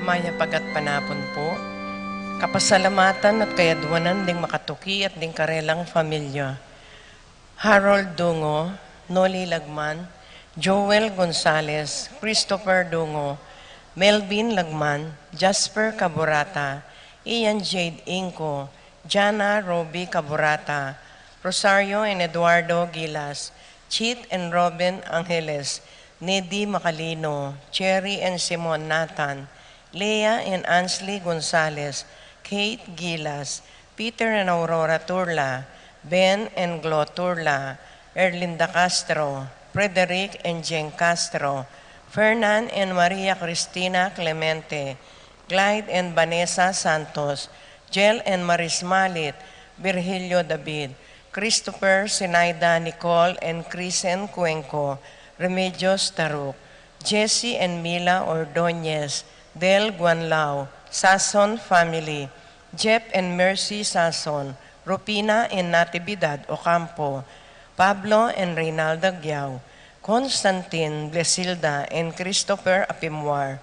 Maya pagat panapon po. Kapasalamatan at kayadwanan ding makatuki at ding karelang pamilya. Harold Dungo, Noli Lagman, Joel Gonzales, Christopher Dungo, Melvin Lagman, Jasper Caburata, Ian Jade Inco, Jana Roby Caburata, Rosario and Eduardo Gilas, Chit and Robin Angeles, Nedy Macalino, Cherry and Simon Nathan, Leah and Ansley Gonzales, Kate Gilas, Peter and Aurora Turla, Ben and Glo Turla, Erlinda Castro, Frederick and Jen Castro, Fernan and Maria Cristina Clemente, Clyde and Vanessa Santos, Jel and Maris Malit, Virgilio David, Christopher, Sinaida, Nicole, and Krisen Cuenco, Remedios Taruk, Jesse and Mila Ordonez, Del Guanlao, Sason family, Jeff and Mercy Sason, Rupina and Natividad Ocampo, Pablo and Reynaldo Gyao, Constantine Blesilda and Christopher Apimwar,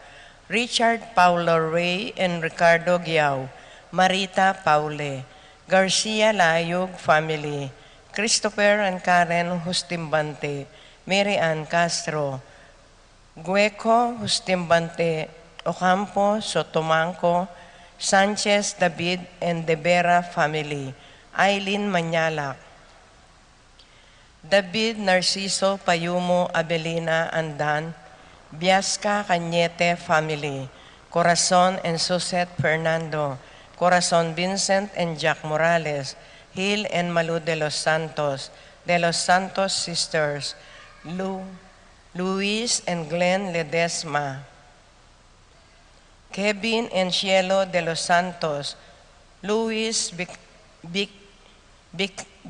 Richard Paulo Ray and Ricardo Gyao, Marita Paule, Garcia Layog family, Christopher and Karen Hustimbante, Mary Ann Castro, Gueco Hustimbante, Ocampo, Sotomanco, Sanchez David and De Vera family, Eileen Manyalak, David Narciso Payumo Abelina Andan, Biasca Cañete family, Corazon and Suset Fernando, Corazon Vincent and Jack Morales, Hill and Malu de los Santos sisters, Luis and Glenn Ledesma, Kevin and Cielo de los Santos, Luis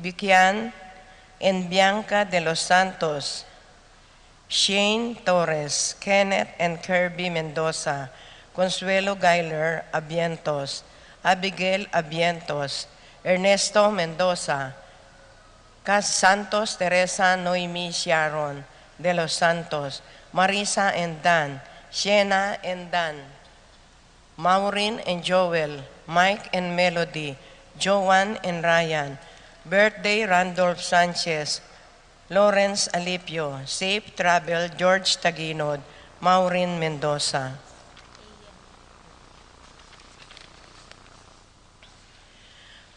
Bicyan and Bianca de los Santos, Shane Torres, Kenneth and Kirby Mendoza, Consuelo Geiler Abientos, Abigail Abientos, Ernesto Mendoza, Cas Santos Teresa Noemi Sharon de los Santos, Marisa and Dan, Shena and Dan, Maureen and Joel, Mike and Melody, Joanne and Ryan, birthday Randolph Sanchez, Lawrence Alipio, safe travel George Taginod, Maureen Mendoza.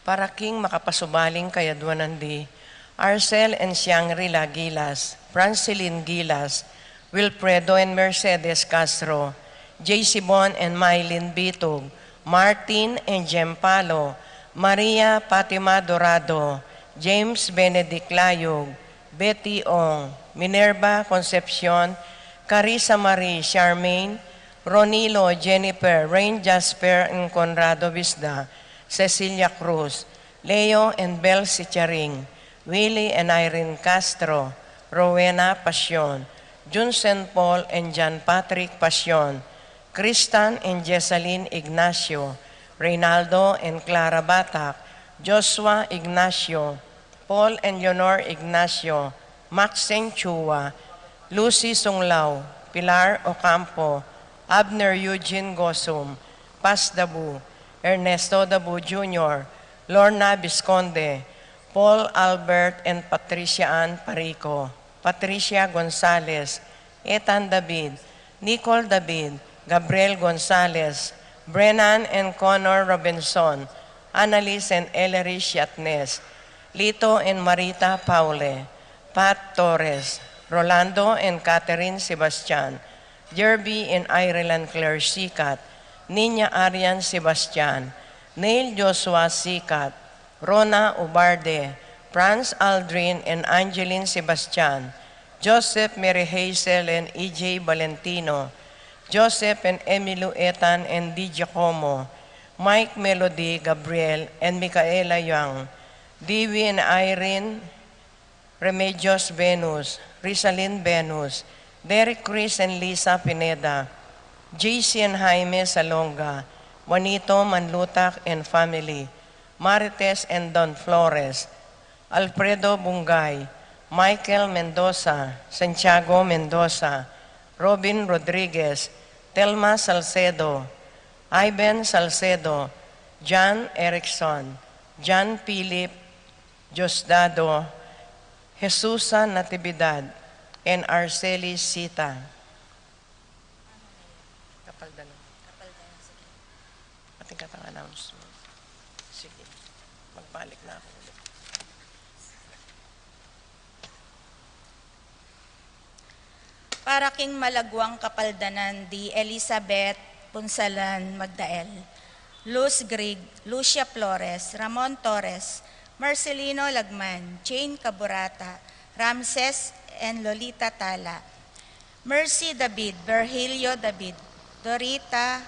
Para king makapasubaling kayadwanan di, Arcel and Shangri-La Gilas, Francilyn Gilas, Wilfredo and Mercedes Castro, J. Sibon and Mylene Bitog, Martin and Jem Palo, Maria Fatima Dorado, James Benedict Layog, Betty Ong, Minerva Concepcion, Carissa Marie Charmaine, Ronilo Jennifer, Rain Jasper and Conrado Visda, Cecilia Cruz, Leo and Bel Sicharing, Willie and Irene Castro, Rowena Passion, Junsen Paul and John Patrick Passion, Kristan and Jessalyn Ignacio, Reynaldo and Clara Batak, Joshua Ignacio, Paul and Leonor Ignacio, Maxine Chua, Lucy Sunglao, Pilar Ocampo, Abner Eugene Gosum, Paz Dabu, Ernesto Dabu Jr., Lorna Visconde, Paul Albert and Patricia Ann Parico, Patricia Gonzalez, Ethan David, Nicole David, Gabriel Gonzalez, Brennan and Connor Robinson, Annalise and Ellery Shatnes, Lito and Marita Paule, Pat Torres, Rolando and Catherine Sebastian, Jerby and Ireland Claire Sikat, Nina Arian Sebastian, Neil Joshua Sikat, Rona Ubarde, Franz Aldrin and Angeline Sebastian, Joseph Mary Hazel and E.J. Valentino, Joseph and Emilio Etan and D. Giacomo, Mike Melody Gabriel and Micaela Young, Dewey and Irene Remedios Venus, Rizalyn Venus, Derek Chris and Lisa Pineda, JC and Jaime Salonga, Juanito Manlutak and family, Marites and Don Flores, Alfredo Bungay, Michael Mendoza, Santiago Mendoza, Robin Rodriguez, Telma Salcedo, Ivan Salcedo, John Erickson, John Philip Diosdado, Jesusa Natividad, and Arcelis Sita. Kapal na. Ating katang announcement. Sige, magbalik na ako ulit. Para king malagwang kapaldanan di Elizabeth Punsalan Magdael, Luz Grig, Lucia Flores, Ramon Torres, Marcelino Lagman, Jane Caburata, Ramses and Lolita Tala, Mercy David, Virgilio David, Dorita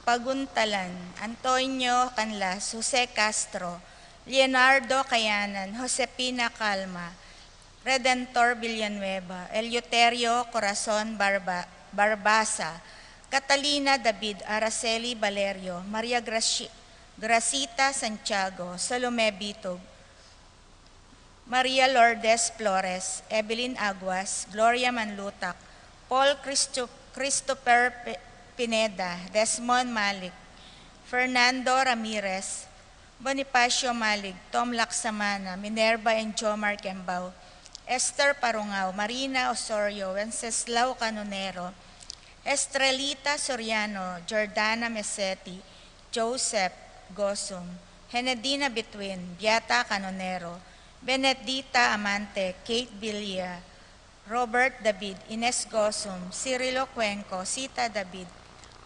Paguntalan, Antonio Canlas, Jose Castro, Leonardo Cayanan, Josepina Calma, Redentor Villanueva, Eleuterio Corazon Barbasa, Catalina David Araceli Valerio, Maria Gracita Santiago, Salome Bitog, Maria Lourdes Flores, Evelyn Aguas, Gloria Manlutak, Paul Christopher Pineda, Desmond Malik, Fernando Ramirez, Bonifacio Malig, Tom Laksamana, Minerva and Jomar Kembao, Esther Parungao, Marina Osorio, Wenceslao Canonero, Estrelita Soriano, Jordana Mesetti, Joseph Gosum, Henedina Betwin, Beata Canonero, Benedita Amante, Kate Villa, Robert David, Ines Gosum, Cirilo Cuenco, Sita David,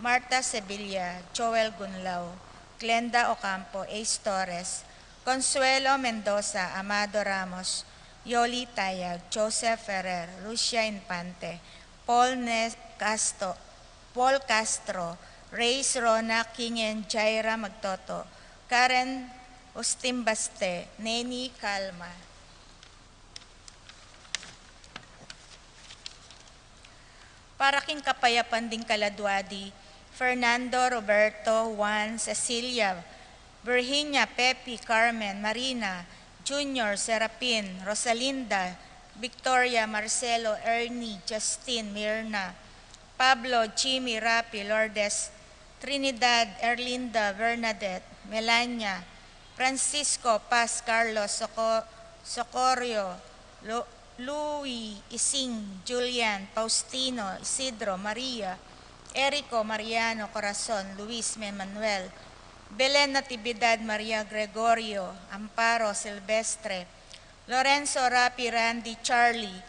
Marta Sevilla, Joel Gunlao, Glenda Ocampo, Ace Torres, Consuelo Mendoza, Amado Ramos, Yoli Tayag, Joseph Ferrer, Lucia Infante, Paul Castro, Reyes Rona, Kingen, Jaira Magtoto, Karen Ustimbaste, Neni Calma. Para king kapayapan ding kaladwadi, Fernando Roberto, Juan, Cecilia, Virginia, Pepe, Carmen, Marina, Junior, Serapin, Rosalinda, Victoria, Marcelo, Ernie, Justin, Mirna, Pablo, Jimmy, Rapi, Lourdes, Trinidad, Erlinda, Bernadette, Melania, Francisco, Paz, Carlos, Socorrio, Louis, Ising, Julian, Faustino, Isidro, Maria, Erico, Mariano, Corazon, Luis, Manuel, Belen Natividad, Maria Gregorio, Amparo, Silvestre, Lorenzo, Rapi, Randy, Charlie,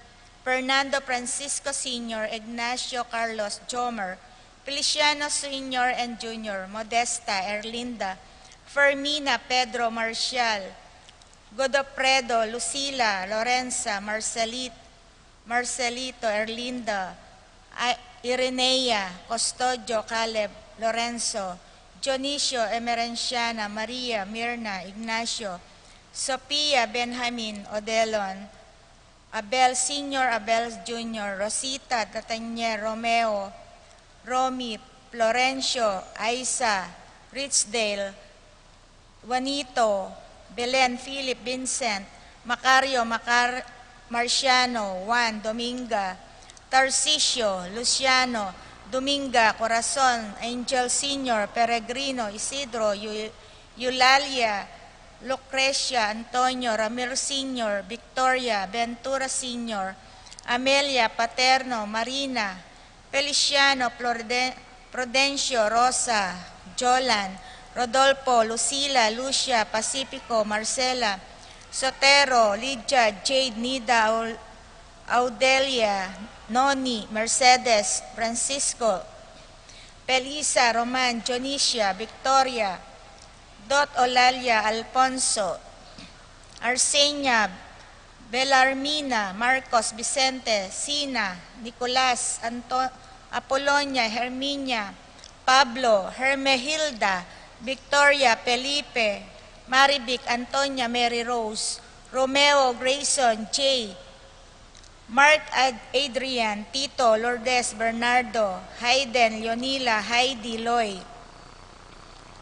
Fernando Francisco Sr., Ignacio, Carlos, Jomer, Feliciano Sr. and Jr., Modesta, Erlinda, Fermina, Pedro, Marcial, Godofredo, Lucila, Lorenza, Marcelito, Erlinda, Irenea, Custodio, Caleb, Lorenzo, Dionisio, Emerenciana, Maria, Mirna, Ignacio, Sophia, Benjamin, Odelon, Abel Sr., Abel Jr., Rosita, Tatanya, Romeo, Romy, Florencio, Aisa, Richdale, Juanito, Belen, Philip, Vincent, Macario, Marciano, Juan, Dominga, Tarcisio, Luciano, Dominga, Corazon, Angel Sr., Peregrino, Isidro, Eulalia, Lucrecia, Antonio, Ramir Sr., Victoria, Ventura Sr., Amelia, Paterno, Marina, Feliciano, Prudencio, Rosa, Jolan, Rodolfo, Lucila, Lucia, Pacifico, Marcela, Sotero, Lydia, Jade, Nida, Audelia, Noni, Mercedes, Francisco, Pelisa, Roman, Jonicia, Victoria, Dot Olalia, Alfonso, Arsenia, Belarmina, Marcos, Vicente, Sina, Nicolas, Apolonia, Herminia, Pablo, Hermehilda, Victoria, Felipe, Marivic, Antonia, Mary Rose, Romeo, Grayson, Jay, Mark, Adrian, Tito, Lourdes, Bernardo, Hayden, Leonila, Heidi, Loy,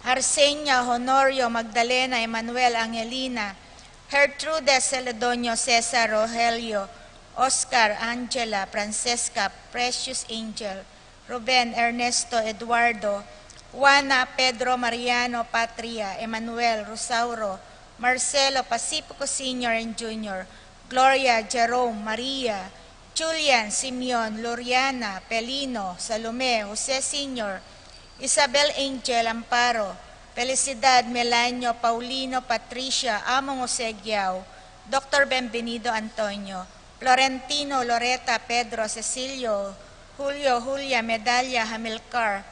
Arsenia, Honorio, Magdalena, Emmanuel, Angelina, Gertrude, Celedonio, Cesar, Rogelio, Oscar, Angela, Francesca, Precious Angel, Ruben Ernesto Eduardo, Juana Pedro Mariano Patria, Emmanuel Rosauro, Marcelo Pacifico Sr. and Jr., Gloria Jerome Maria, Julian Simeon Loriana Pelino, Salome Jose Sr., Isabel Angel Amparo, Felicidad Melanio Paulino Patricia Among Jose Giao, Dr. Benvenido Antonio, Florentino Loreta Pedro Cecilio, Julio Julia Medalla Hamilcar,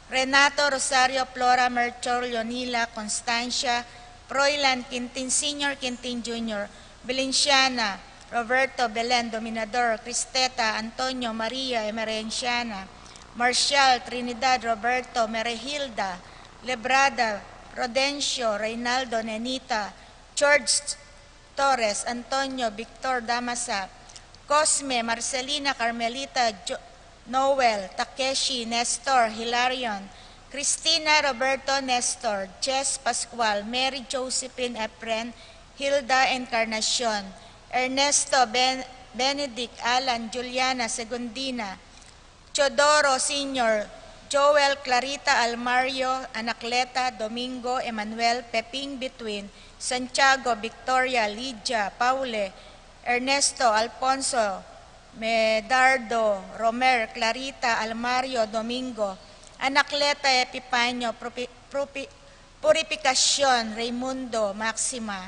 Renato Rosario Flora Merchor Leonila Constancia, Froilan Quintin Sr. Quintin Jr., Valenciana, Roberto Belen Dominador, Cristeta Antonio Maria Emerenciana, Marcial Trinidad Roberto Merehilda, Lebrada Rodencio Reynaldo Nenita, George Torres Antonio Victor Damasa, Cosme Marcelina Carmelita Noel Takeshi Nestor Hilarion, Cristina Roberto Nestor, Jess Pascual, Mary Josephine Efren, Hilda Encarnacion, Ernesto Benedict Alan Juliana Segundina, Chodoro Sr., Joel Clarita Almario Anacleta Domingo Emmanuel Peping Between, Santiago Victoria Lydia Paule, Ernesto Alfonso Medardo Romer Clarita Almario Domingo, Anacleta Epipanyo Purificacion Raimundo Maxima,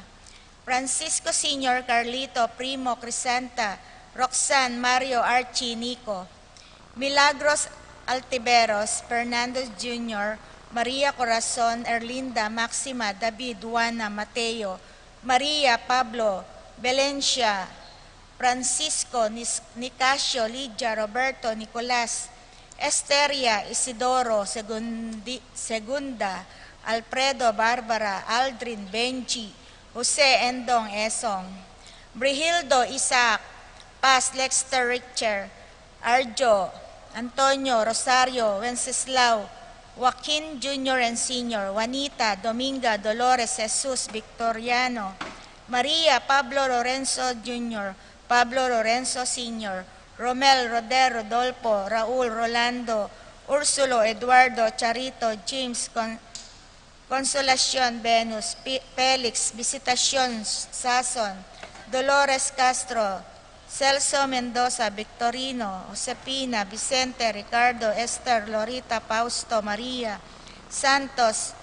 Francisco Sr. Carlito Primo Crisanta, Roxanne Mario Archie Nico, Milagros Altiveros, Fernando Jr., Maria Corazon, Erlinda Maxima, David, Juana, Mateo, Maria Pablo, Valencia, Francisco, Nicasio, Lydia, Roberto, Nicolas, Esteria, Isidoro, Segunda, Alfredo, Barbara, Aldrin, Benji, Jose Endong Esong, Brihildo, Isaac, Paz, Lexter, Richter, Arjo, Antonio, Rosario, Wenceslao, Joaquin Jr. and Sr., Juanita, Dominga, Dolores, Jesus, Victoriano, Maria, Pablo Lorenzo Jr., Pablo Lorenzo Sr., Romel, Roder, Rodolfo, Raul, Rolando, Ursulo, Eduardo, Charito, James, Consolacion, Venus, Felix, Visitacion, Sason, Dolores Castro, Celso Mendoza, Victorino, Josepina, Vicente, Ricardo, Esther, Lorita, Fausto, Maria, Santos,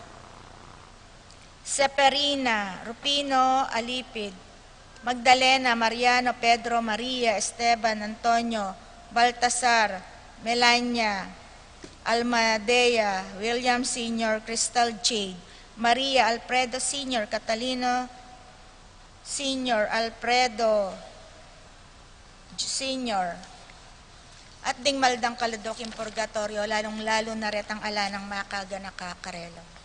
Seperina, Rupino, Alipid, Magdalena, Mariano, Pedro, Maria, Esteban, Antonio, Baltasar, Melania, Almadea, William Sr., Crystal Jade, Maria, Alfredo Sr., Catalino Sr., Alfredo Sr., at ding maldang kaludoking purgatorio, lalong-lalo na retang ala ng makaga nakakarelo.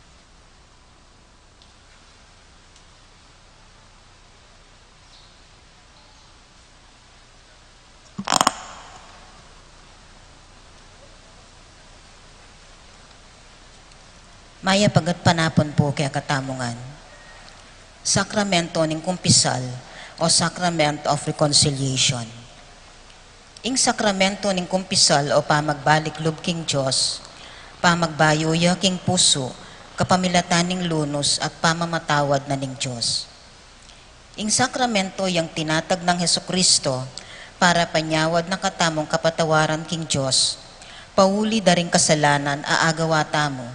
Maya pagat panapon po kaya katamungan. Sakramento ning kumpisal o Sacrament of Reconciliation. Ing sakramento ning kumpisal o pamagbalik loob king Diyos, pamagbayuya king puso, kapamilatan ning lunos at pamamatawad na ning Diyos. Ing sakramento yang tinatag ng Hesukristo para panyawad na katamong kapatawaran king Diyos, pauli daring kasalanan aagawa tamo,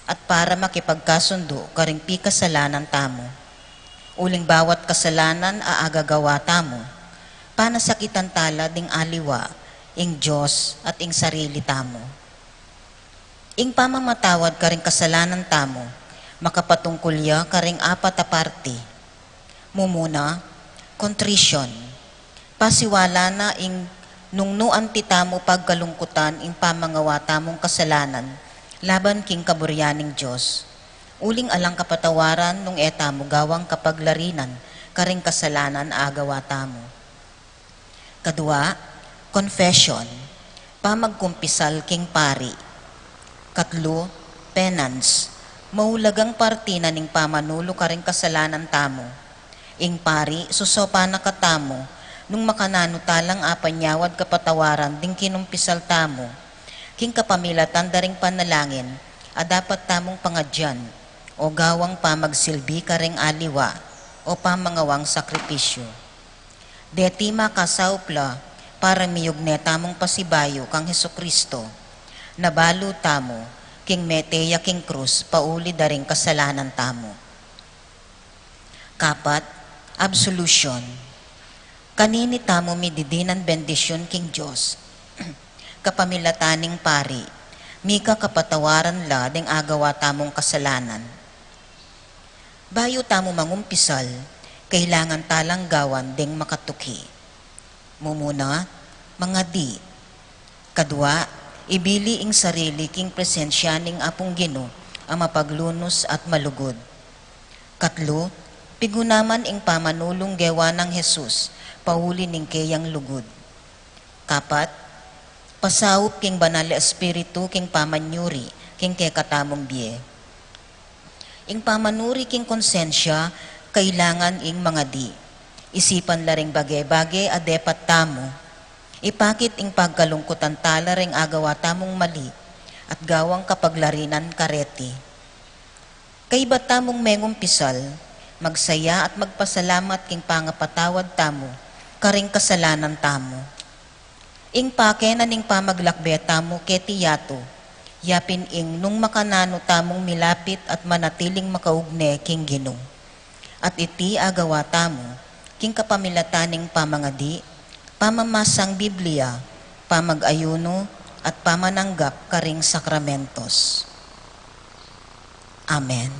at para makipagkasundo karing pi kasalanan tamo. Uling bawat kasalanan aagagawa tamo, panasakitan tala ding aliwa, ing Diyos at ing sarili tamo. Ing pamamatawad karing kasalanan tamo, makapatungkulya karing apat a parte. Mumuna, contrition, pasiwala na ing nungnuan ti tamo pagkalungkutan ing pamangawa tamong kasalanan, laban king kaburyaning Diyos. Uling alang kapatawaran nung etamo gawang kapaglarinan, karing kasalanan agawa tamo. Kadua, confession, pamagkumpisal king pari. Katlo, penance, maulagang partina ning pamanulo karing kasalanan tamo. Ing pari, susopa na katamo, nung makanano talang apanyawad kapatawaran ding kinumpisal tamo, king kapamilatan daring panalangin, a dapat tamong pangadyan, o gawang pamagsilbi karing aliwa, o pamangawang sakripisyo. Deti makasaupla, para miyugne tamong pasibayo kang Hesukristo, nabalo tamo, king meteya king krus, pauli daring kasalanan tamo. Kapat, absolution. Kanini tamo mididinan bendisyon king Diyos, kapamilataning pari, mika kapatawaran la ding agawa tamong kasalanan. Bayo tamo mangumpisal, kailangan talang gawan ding makatuki. Mumuna, mga di. Kadwa, ibili ing sarili king presensya ning apong Gino ang mapaglunos at malugod. Katlo, pigunaman ing pamanulong gewa ng Jesus, pauli ning kayang lugod. Kapat, pasawop king banal na espiritu king pamanyuri, king kekatamong biye. Ing pamanuri king konsensya, kailangan ing mga di. Isipan laring bagay-bagay adepat tamo, ipakit ing pagkalungkutan tala ring agawa tamong mali, at gawang kapaglarinan kareti. Kay ba tamong mengumpisal, magsaya at magpasalamat king pangapatawad tamo, karing kasalanan tamo. Ing pake na ning pamaglakbe tamo ketiyato, yapin ing nung makanano tamong milapit at manatiling makaugne king Gino. At iti agawa tamo, king kapamilataning pamangadi, pamamasang Biblia, pamag-ayuno, at pamananggap karing sakramentos. Amen.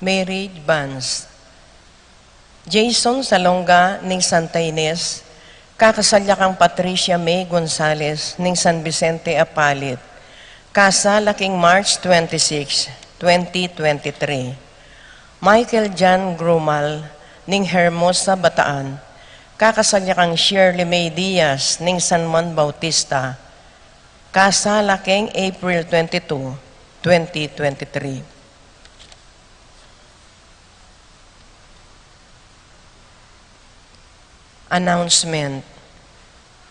Mary Vance. Jason Salonga ning Santa Ines, kakasalya kang Patricia May Gonzales ning San Vicente Apalit, kasala king March 26, 2023. Michael John Grumal ning Hermosa Bataan, kakasalya kang Shirley May Diaz ning San Juan Bautista, kasala king April 22, 2023. Announcement.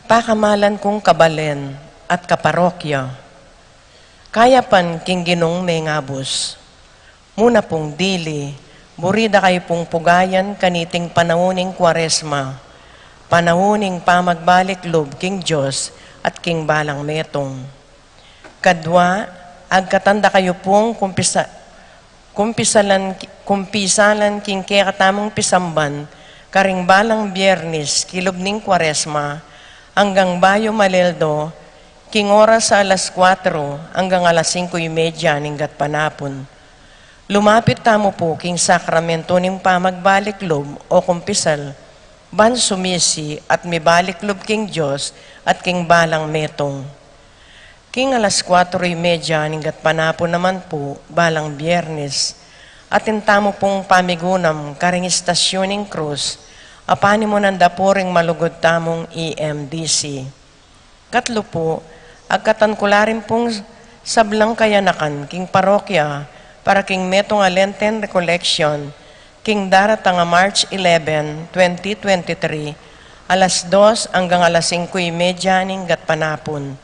Pakamalan kong kabalen at kaparokya, kayapan king Ginong mengabos. Muna pong dili, burida kayo pong pugayan kaniting panauning Kwaresma, panauning pamagbalik lob king Diyos at king balang metong. Kadwa, agkatanda kayo pong kumpisalan king kekatamong pisamban, karing balang Biyernes, kilob ning Kwaresma, hanggang Bayo Maleldo, king oras sa alas 4 hanggang alas 5:30 ning gatpanapon. Lumapit tamo po king sakramento ning pamagbalik lob o kumpisal, ban sumisi at mibalik lob king Diyos at king balang metong. King alas 4:30 ning gatpanapon naman po, balang Biyernes, atin tamo pong pamigunam karing istasyon ning krus, apani mo nanda po ring malugod tamong EMDC. Katlo po, agkatankularin pong sablang kayanakan king parokya para king metong Lenten Recollection, king daratang March 11, 2023, alas 2 hanggang alas 5:30 ning gatpanapon,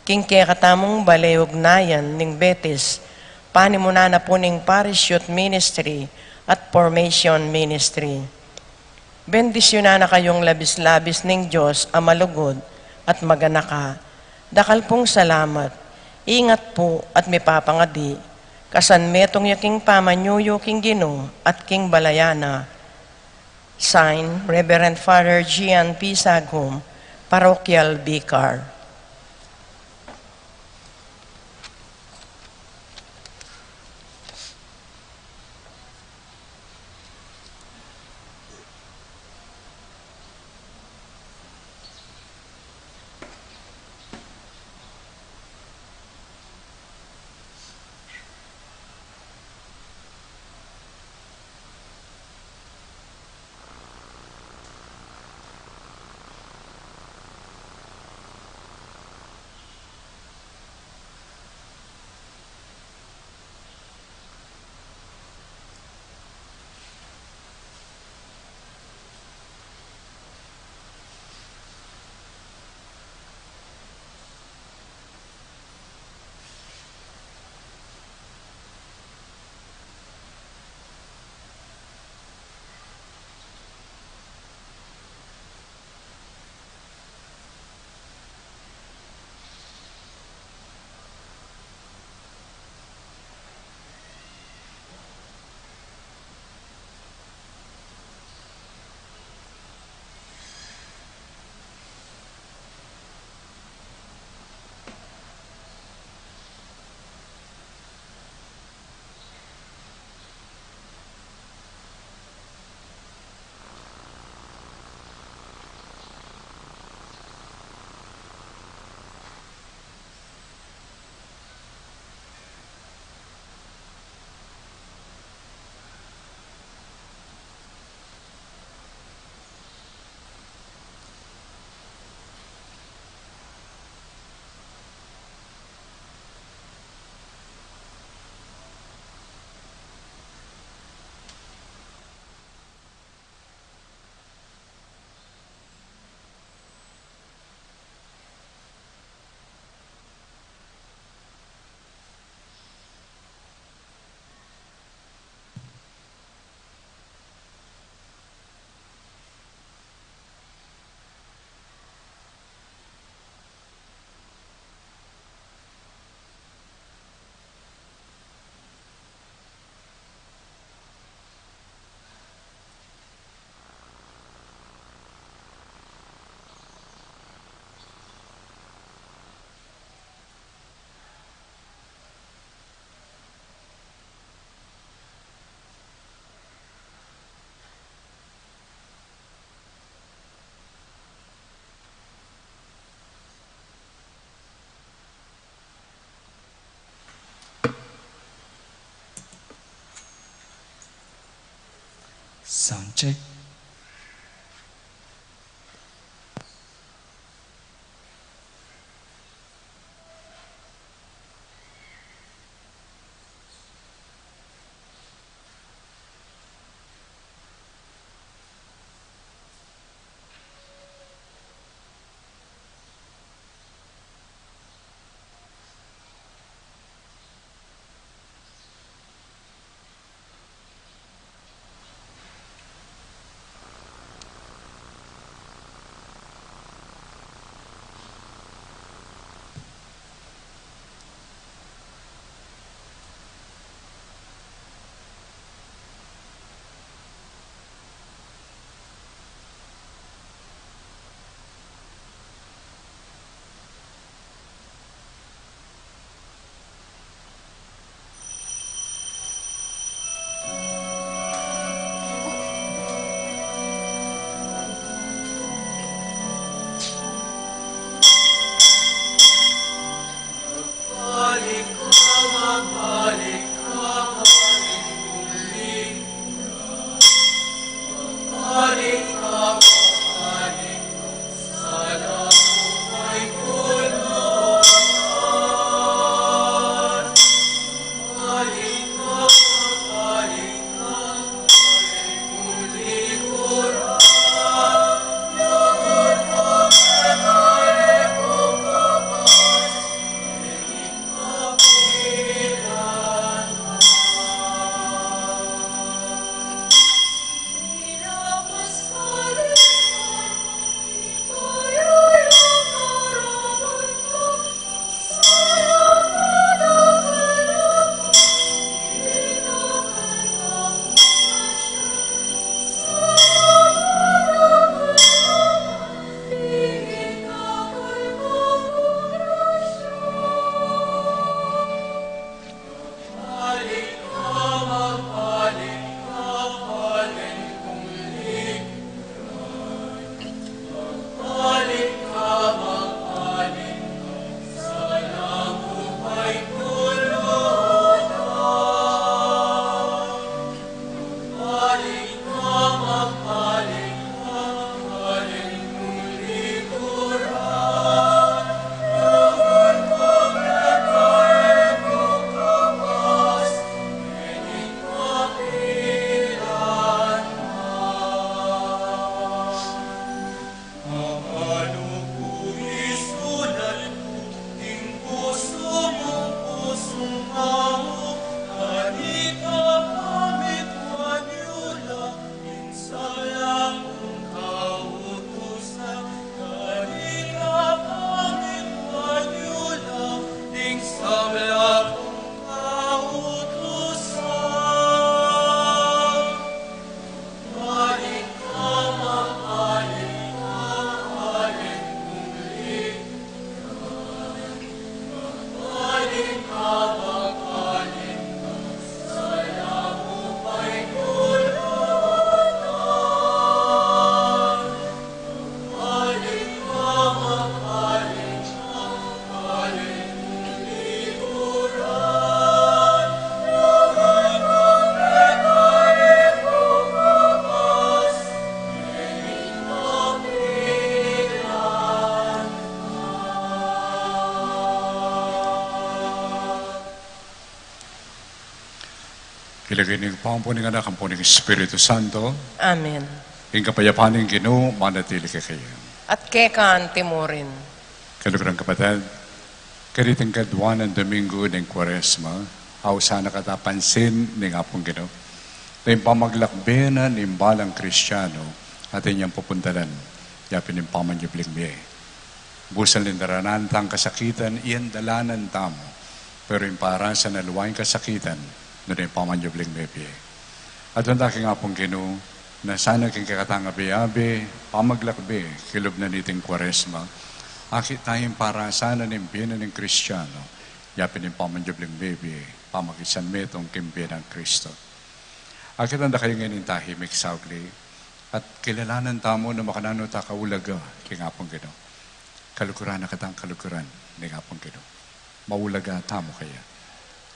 king kekatamong baleyugnayan ning Betis, panimuna na po ning Parish Youth Ministry at Formation Ministry. Bendisyonan na kayong labis-labis ning Diyos ang malugod at maganaka. Dakal pong salamat. Ingat po at mipapangadi. Kasan metong yaking pamanyuyo king Gino at king Balayana. Sign, Reverend Father Gian P. Saghum, Parochial Vicar. Sound check. Ilagay niyo po ang puning anak, ang puning Espiritu Santo, Amen. yung kapayapaan ng Ginoo, manatili ka kayo. At kekan timurin. Kalugrang kapatid, kariting kadwa ng Domingo ng Quaresma, aw sana katapansin ng apong Ginoo, na yung pamaglakbe na ng balang Kristiyano at inyong pupuntalan, yapin yung pamanyubling miye. Busal ng daranantang kasakitan, iyan dalanan tamo, pero yung para sa naluwaing kasakitan, doon yung pamanyubling miye. At ang daking apong Ginoo, na sana king kakatangabi-abi, pamaglakbe, kilob na niting Quaresma, akit tayong para sana ng biyanan ng Kristiyano, yapin yung pamanyubling miye, pamagisan metong kimbiyan ng Kristo. Akit ang kayo ngayon tahimik saugli, at kilalanan tamo na makanano ta kaulaga, king apong Ginoo. Kalukuran na katang kalukuran, ning apong Ginoo. Maulaga tamo kaya.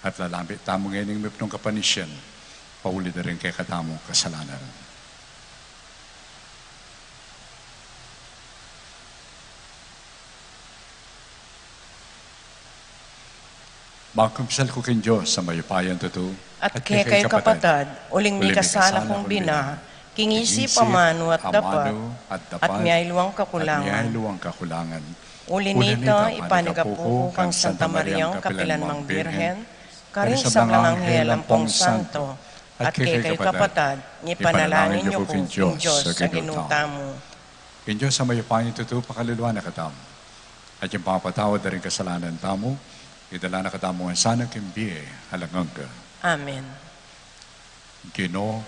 At lalambit tamo ngayon ng mipnong kapanisyan, pauli na rin kay katamong kasalanan. Makumpisal ko kin Diyos sa mayupayan totoo. At kay kapatad, uling may kasala kong bina, kingisi pamano at dapat, at miyay luwang kakulangan. Uli nito, ipanagapuko kang Santa Mariang Kapilanmang Birhen, karing sa Anghel Ampong Santo, at kay kapatad, ipanalangin niyo kong Diyos sa ginuta mo. Kin Diyos sa mayupayan totoo, pakaluluwa na katam. At yung pangapatawad na rin kasalanan tamo, idala na katamo ang sana kimbiye, halangang ka. Amen. Ginoo,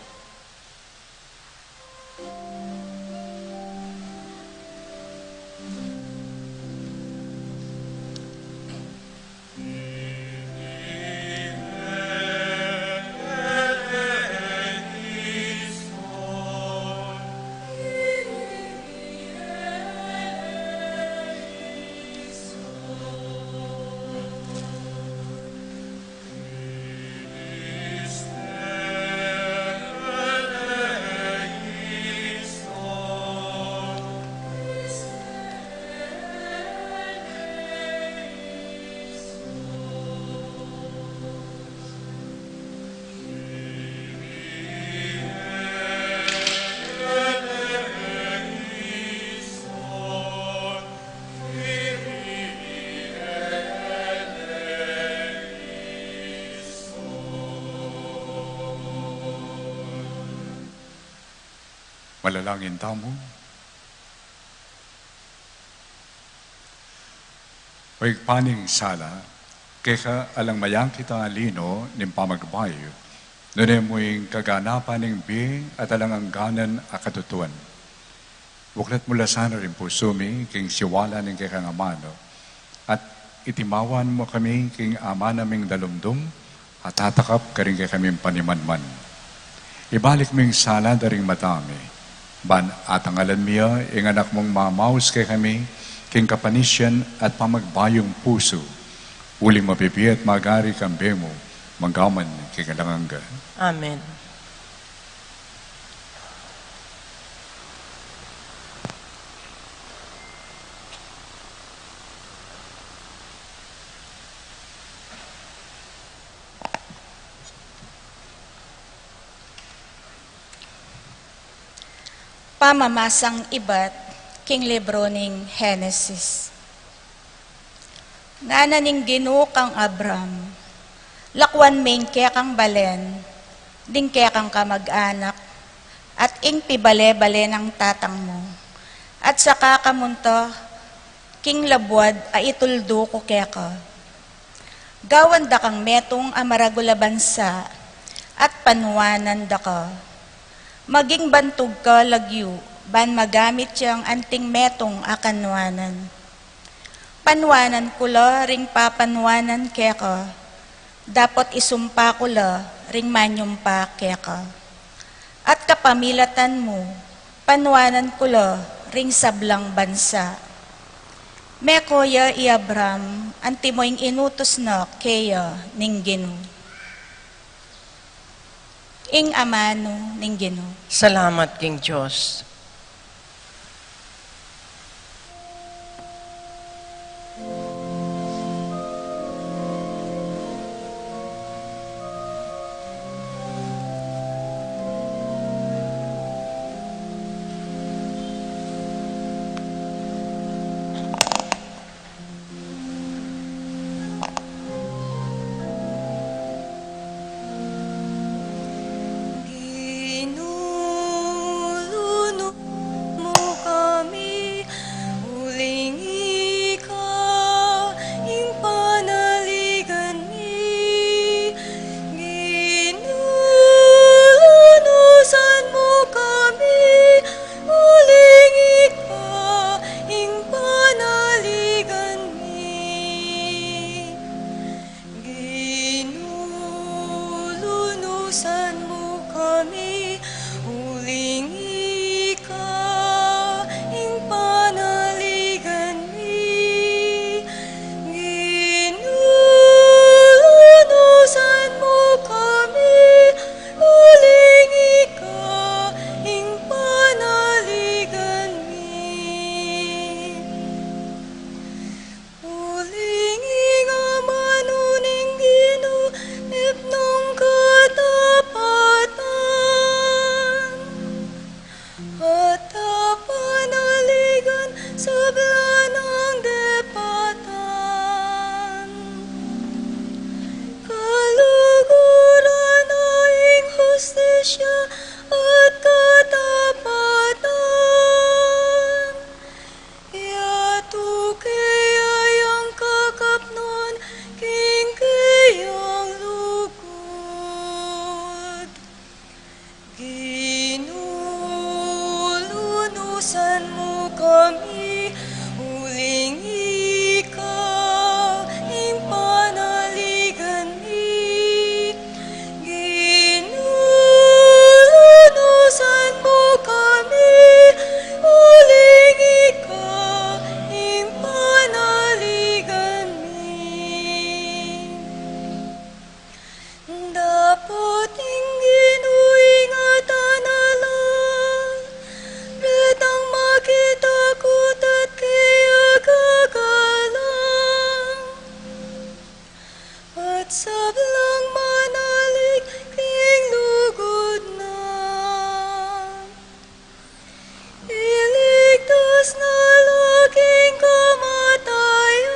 malalangin tamo. Huwag paning sala, kaya alang mayang kita alino ng pamagbayo, nunay mo'y kaganapan ng bi at alang angganan akatutuan. Buklat mula sana rin po sumi, king siwala ng kaya amano, at itimawan mo kami king ama naming dalumdum, at tatakap ka rin kaya kaming panimanman. Ibalik mo yung sala daring matami, ban at ang alan miya, ing anak mong mamaus kay kami, king kapanisyan at pamagbayong puso, uling mabibi at magari kambe mo, manggaman kay kalanganga. Amen. Pamamasang ibat, king libro ning Genesis. Nga naning Ginoo kang Abram, lakwan main kaya kang balen, ding kaya kang kamag-anak, at ing pibale-bale ng tatang mo. At saka kamunto, king labwad ay ituldo ko kaya ka. Gawan da kang metong amaragula bansa, at panuwanan da ka. Maging bantog ka lagyo, ban magamit siyang anting metong akanwanan. Panwanan ko la, ring papanwanan kaya ka. Dapat isumpa ko la, ring manyumpa kaya ka. At kapamilatan mo, panwanan ko la, ring sablang bansa. Mekoya i Abram, anti mo'ing inutos na kaya ning Ginoo. Ing amano ning Ginoo. Salamat, King Diyos. Ginulunod at panaligan sa blanang depatan. Kaluguran aing hustisya at katapatan. Yato kayang kakapnon king kayang lugod. Ginululusan mo kami, uling ikaw, ing panaligan mi. Ginululusan mo kami, uling ikaw, ing panaligan mi. Dapat inggin uingatan alam, retang makitakot at kaya gagalang. At sablang manalig king lugod na. Iligtas na laging kamatayan,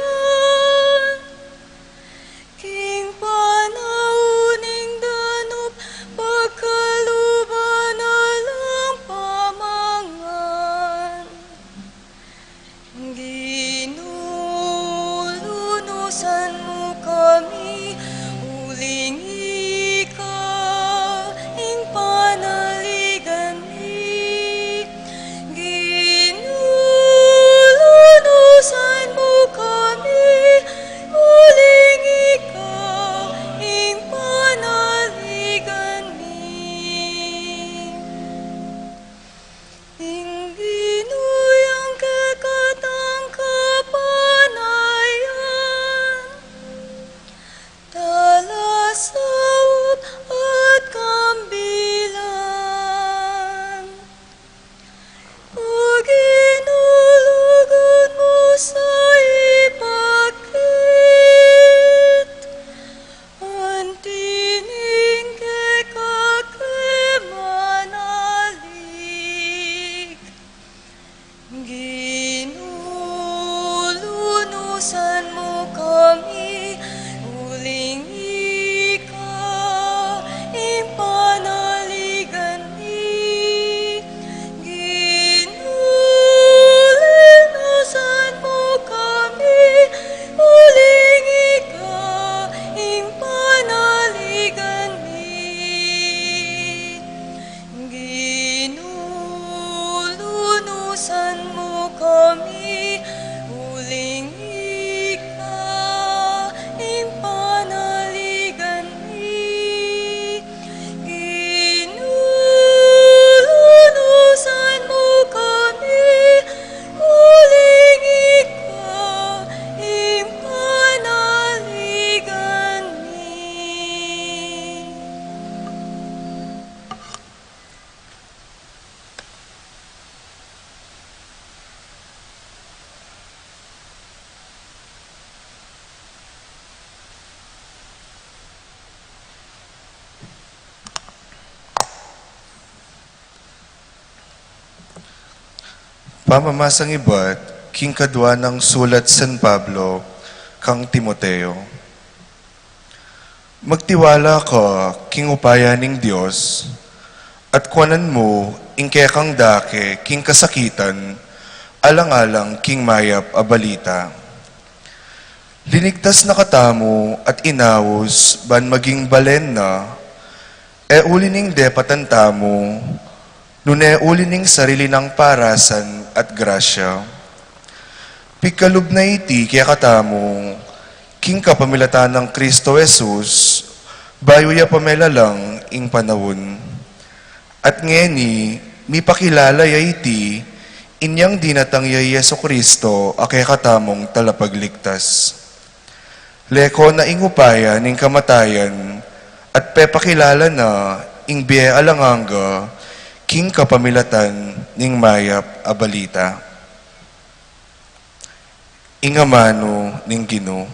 king panauning danop, pagkaluban na lang pamangan. Ginululusan mo kami, uling ikaw, ing panaligan mi. Ginululusan mo kami, uling ikaw, ing panaligan mi. Inginuyang kakatang kapanayan, talasawap at kambilan. O ginulugod mo sa ipakit, antining kay kakemanalig. Ginululusan mo kami, uling ikaw, ing panaligan mi. Ginululusan mo kami, uling ikaw, ing panaligan mi. Ginululusan mo kami, uling ikaw, ing panaligan mi. Ginululusan mo kami, uling ikaw, ing panaligan mi. Pamamasang iba't king kadwa ng sulat San Pablo kang Timoteo. Magtiwala ka king upaya ning Dios at kuanan mo ingke kang dake king kasakitan alang-alang king mayap a balita. Linigtas na katamo at inawos ban maging balen na ulining depatantamo nune ulining sarili ng parasan at grasya. Pikalub na iti kaya katamo, king kapamilatan ng Kristo Jesus, bayo ya pamela lang ing panahon. At ngeni, mi pakilala ya iti, inyang dinatang ya Yeso Kristo, akay katamong talapagligtas. Leko na ing upaya ning kamatayan, at pepakilala na ing biye alanganga, king kapamilatan ning mayap a balita. Ingamano ning Ginoo.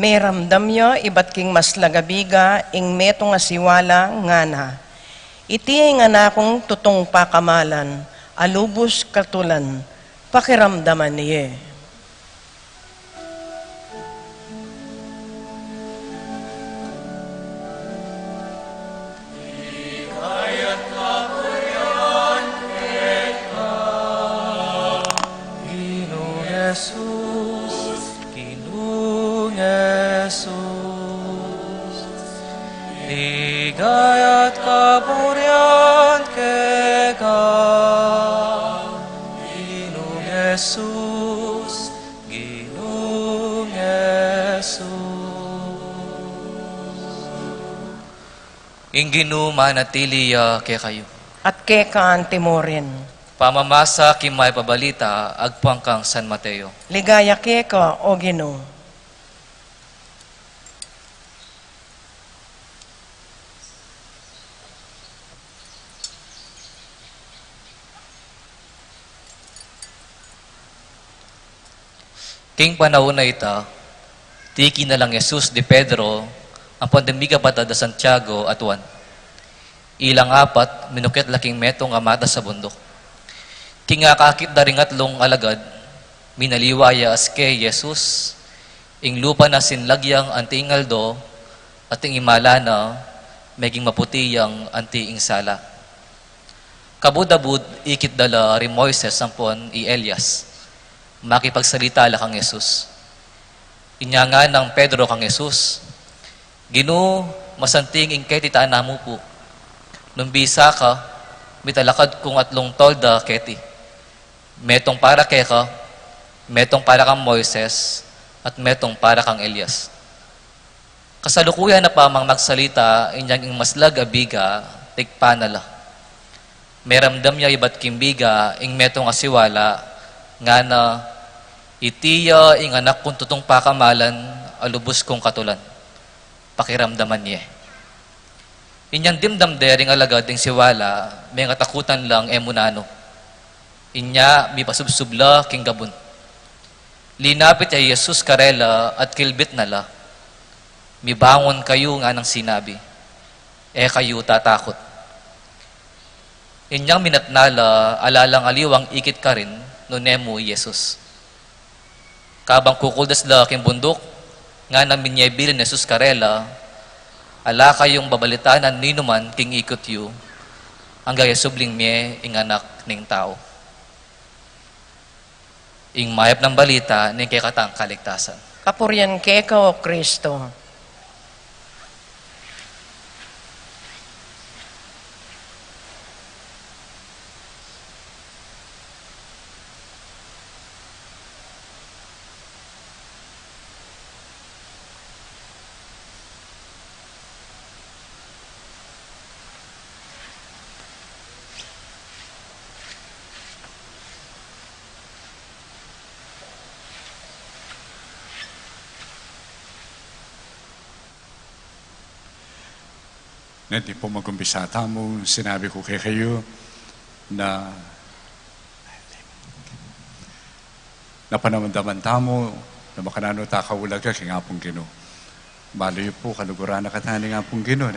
May ramdamyo ibat king mas lagabiga ing meto nga siwala nga na. Iti nga na akong tutong pakamalan, alubos katulan, pakiramdaman niye. Ginoong Jesus, Ginoong Jesus, ligay at kapurihan keka. Ginoong Jesus, Ginoong Jesus. Ing ginuman at tiliya kaya kayo. At kekaan timorin. Pamamasa kimay pabalita agpuang kang San Mateo. Ligaya keka o Ginoo. King panahon na ita, tiki na lang Jesus de Pedro, ang pandemiga bata da Santiago at Juan. Ilang apat, minukit laking metong amata sa bundok. King akakit da ring atlong alagad, minaliwaya as kay Jesus, ing lupa na sinlagyang anti do, at ing imala na, meging maputiyang anti sala. Kabudabud, ikit dala ri Moises sampon i Elias, makipagsalita la kang Jesus. Inya nga ng Pedro kang Jesus, Ginoo, masanting ingkay titaan namo po. Nung bisa ka, mitalakad kong atlong tolda keti. Metong para keka, metong para kang Moises, at metong para kang Elias. Kasalukuyan na pa mang magsalita, inyang ing maslag abiga, tigpanala. Meramdam niya iba't kimbiga, ing metong asiwala, nga na itiya ing anak kong tutong pakamalan, alubos kong katulan. Pakiramdaman niya. Inyang dimdam dering alagad ing siwala, may katakutan lang emunano. Inya, may pasubsubla king gabon. Linapit ay Jesus karela at kilbit nala. Mibangon kayo nga ng sinabi. Kayo tatakot. Inyang minatnala, alalang aliwang ikit ka rin, no nemo Jesus. Kabang kukuldas la king bundok, nga namin niya bilin Jesus karela, ala kayong babalitanan ninuman king ikot yu, ang gaya subling miye ing anak ning tao. Ing mayap ng balita ning kay katang kaligtasan. Kapuryan keka o Kristo. Na di po mag-umpisa tamo, sinabi ko kay kayo na napanamdaman tamo na makanano takawulag ka kay nga pong Ginoo. Balo yun po, kaluguran na katani nga pong Ginoo,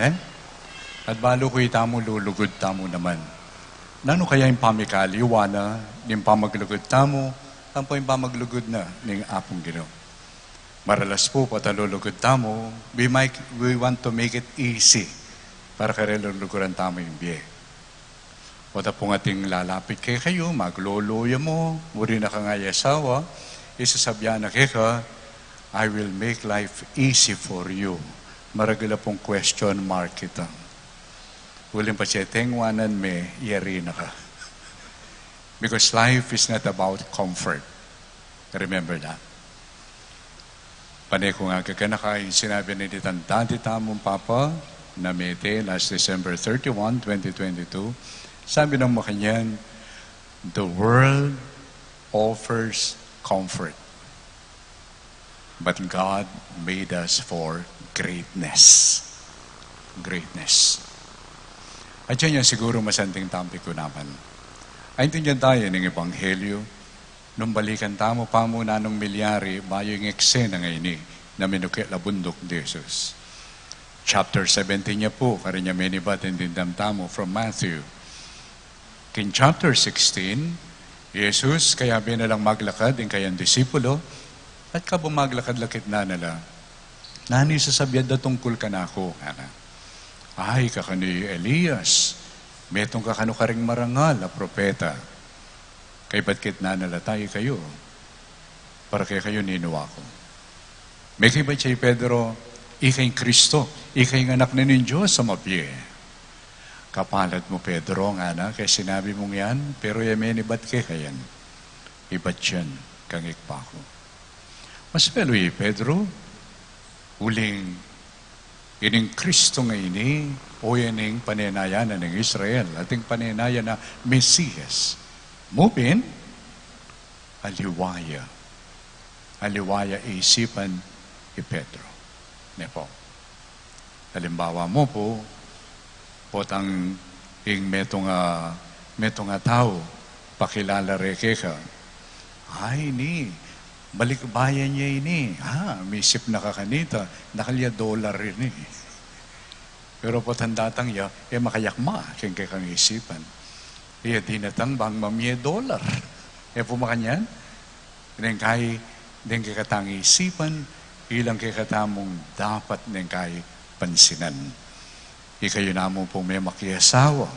At balo ko itamo lulugod tamo naman. Nano kaya yung pamikali, wana, yung pamaglugod tamo, ang po yung pamaglugod na ng apong Ginoo. Maralas po, patalulugod tamo, we want to make it easy para kareluluguran tamo yung biye. O tapong ating lalapit kay kayo, magluluya mo, muri na ka nga yasawa, isasabyan na ka, I will make life easy for you. Maragala pong question mark kita. Uling pa siya, tengwanan me, yari na ka. Because life is not about comfort. Remember that. Panay ko nga kakanakain, sinabi ni Tantante tamong Papa, na Mete last December 31, 2022, sabi ng makanyan, the world offers comfort, but God made us for greatness. Greatness. At yan yung siguro masanting tampi ko naman. Ay intindihan tayo ng Ebanghelyo, nung balikan tamo pa mo na nung milyari, bayo yung eksena ngayon na minukit la bundok de Jesus. Chapter 17 niya po, karinya menibat and dindamtamo from Matthew. In chapter 16, Jesus, kaya binalang maglakad, ang kayang disipulo, at kabumaglakad-lakit na nila, nani sasabiad na tungkol ka na ako, ana. Ay, kakani Elias, metong kakano ka ring marangal na propeta. Kay batkit na nala tayo kayo, para kay kayo ninuwa ko. May kay ba't siya Pedro, ikay Kristo, ikay anak na ng Diyos sa mabye. Kapalat mo, Pedro, nga na, kaya sinabi mong yan, pero yamen, iba't kayan. Iba't yan, kang ikpa ko. Mas peloy, Pedro, uling, ining Kristo nga ini, o yaning panenayanan ng Israel, ating panenayan na Mesiyas. Mupin, aliwaya. Aliwaya isipan ni Pedro. Nepo. Halimbawa mo po, potang ing metong nga tao, pakilala reke ka. Ay ni, balik bayan niya ini. Misip na kakanita, nakalya $1 rin eh. Pero potandatang ya, makayakma, kaya kang isipan. Dinatang bang mamye $. Pumakanyan, din kay katang isipan, ilang kay katamong dapat din kay pansinan. Ikayo namo pong may makiasawa.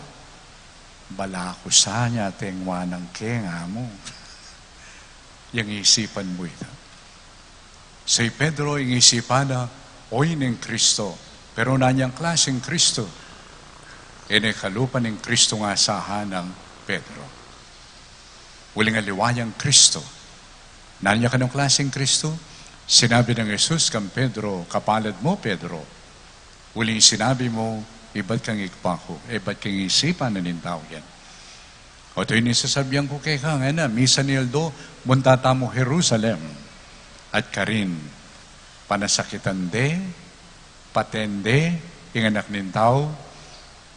Bala ko sa niya ting wanang kenga mo. Yang isipan mo ito. Si Pedro yung isipan na, oy ng Kristo. Pero nanyang klaseng Kristo. Kalupan ng Kristo nga sahan ng Pedro. Uling aliwayang Kristo. Nanya ka ng klaseng Kristo? Sinabi ng Jesus kang Pedro, kapalad mo Pedro. Uling sinabi mo, iba't kang ikpako, iba't kang isipan na nintaw yan. O ito yung sasabihan ko kay ka, nga misa ni Aldo, muntata mo Jerusalem, at karin, panasakitan de, patende, inganak nintaw,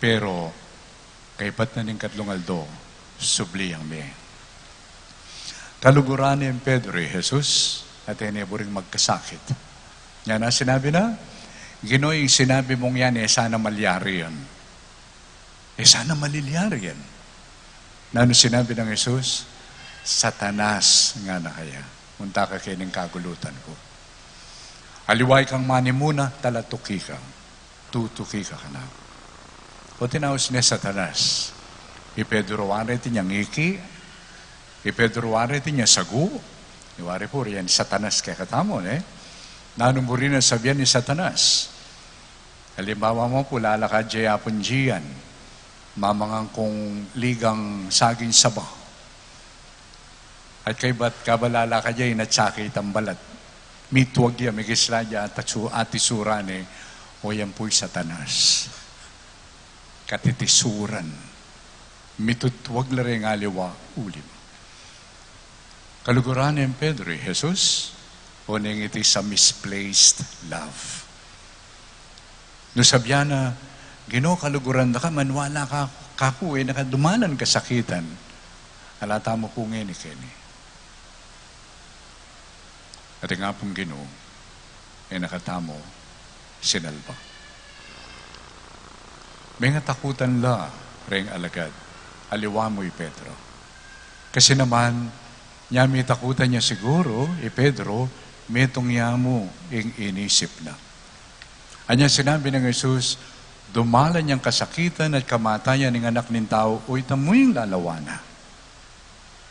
pero, kay pat na ning katlong Aldo, subliyang me. Kaluguran ni Pedro Jesus, at buring magkasakit. Yan na sinabi na, Ginoy, sinabi mong yan, sana malyari yan. Sana malilyari yan. Na ano sinabi ng Jesus? Satanas nga na kaya. Munta ka kayo ng kagulutan ko. Aliway kang mani muna, talatuki ka. Tutuki ka na. O tinaos ni Satanas. Ipedro waret niya ngiki. Ipedro waret niya sagu. Iwari po riyan, Satanas kaya katamon Nanong mo rin na sabihan ni Satanas. Halimbawa mo po, lalakad jaya punjian, mamangang kong ligang saging sabaw. At kay ba't kabalala ka jay, natsakay tambalat. Mitwag ya, may kisladya at atisurane, o yan po'y Satanas. Katitisuran. Mitutwag la rin aliwa, ulim. Kaluguran ng Pedro, Jesus, o nang iti sa misplaced love. No sabyan na, Ginoo kaluguran na ka, manwala ka, kakuwe, nakadumanan kasakitan. Alata mo po ngayon ni At nga pong Ginoo, nakatamo, sinalba. May nga takutan la, reng alagad, aliwa mo'y Pedro. Kasi naman, niya may takutan niya siguro, Pedro, metong niya mo, inisip na. Anya sinabi ng Jesus, dumalan niyang kasakitan at kamatayan ng anak ng tao, o itamo yung lalawana.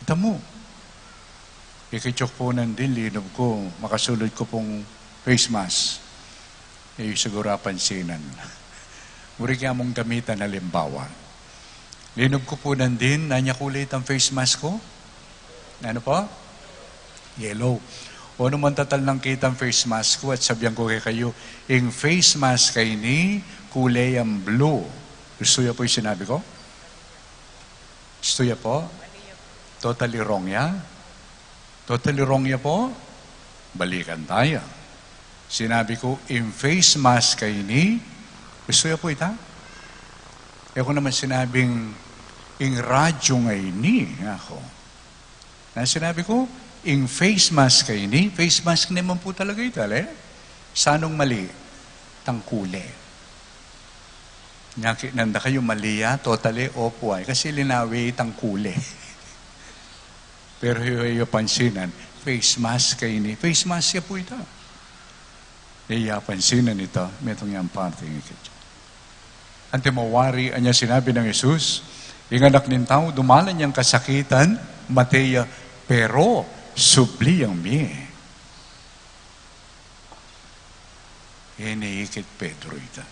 Itamo. Ikichok po ng dilinob ko, makasulod ko pong face mask. Siguro pansinan. Muri kaya mong gamitan na limbawa. Linob ko po ng din, nanya kulit ang face mask ko. Ano po? Yellow. O naman tatal ng kitang face mask ko at sabihan ko kayo, yung face mask kay ni kulay ang blue. Gusto ya po yung sinabi ko? Gusto ya po? Totally wrong ya? Totally wrong ya po? Balikan tayo. Sinabi ko, yung face mask kay ni, gusto ya po ita? Ako naman sinabing, yung radyo ngay ni ako. Na sinabi ko, yung face mask kayo ni, face mask naman po talaga ito, Sanong mali? Tangkuli. Nanda kayo maliya, totally opo ay. Kasi linawi tangkuli. Pero yung pansinan, face mask kayo ni. Face mask ya po ito. Iya pansinan ito, metong yung parting ikit. Ante mawari, anya sinabi ng Jesus, yung anak ng tao, dumalan niyang kasakitan, Mateya, pero subli ang mi. Iniikit Pedro ito.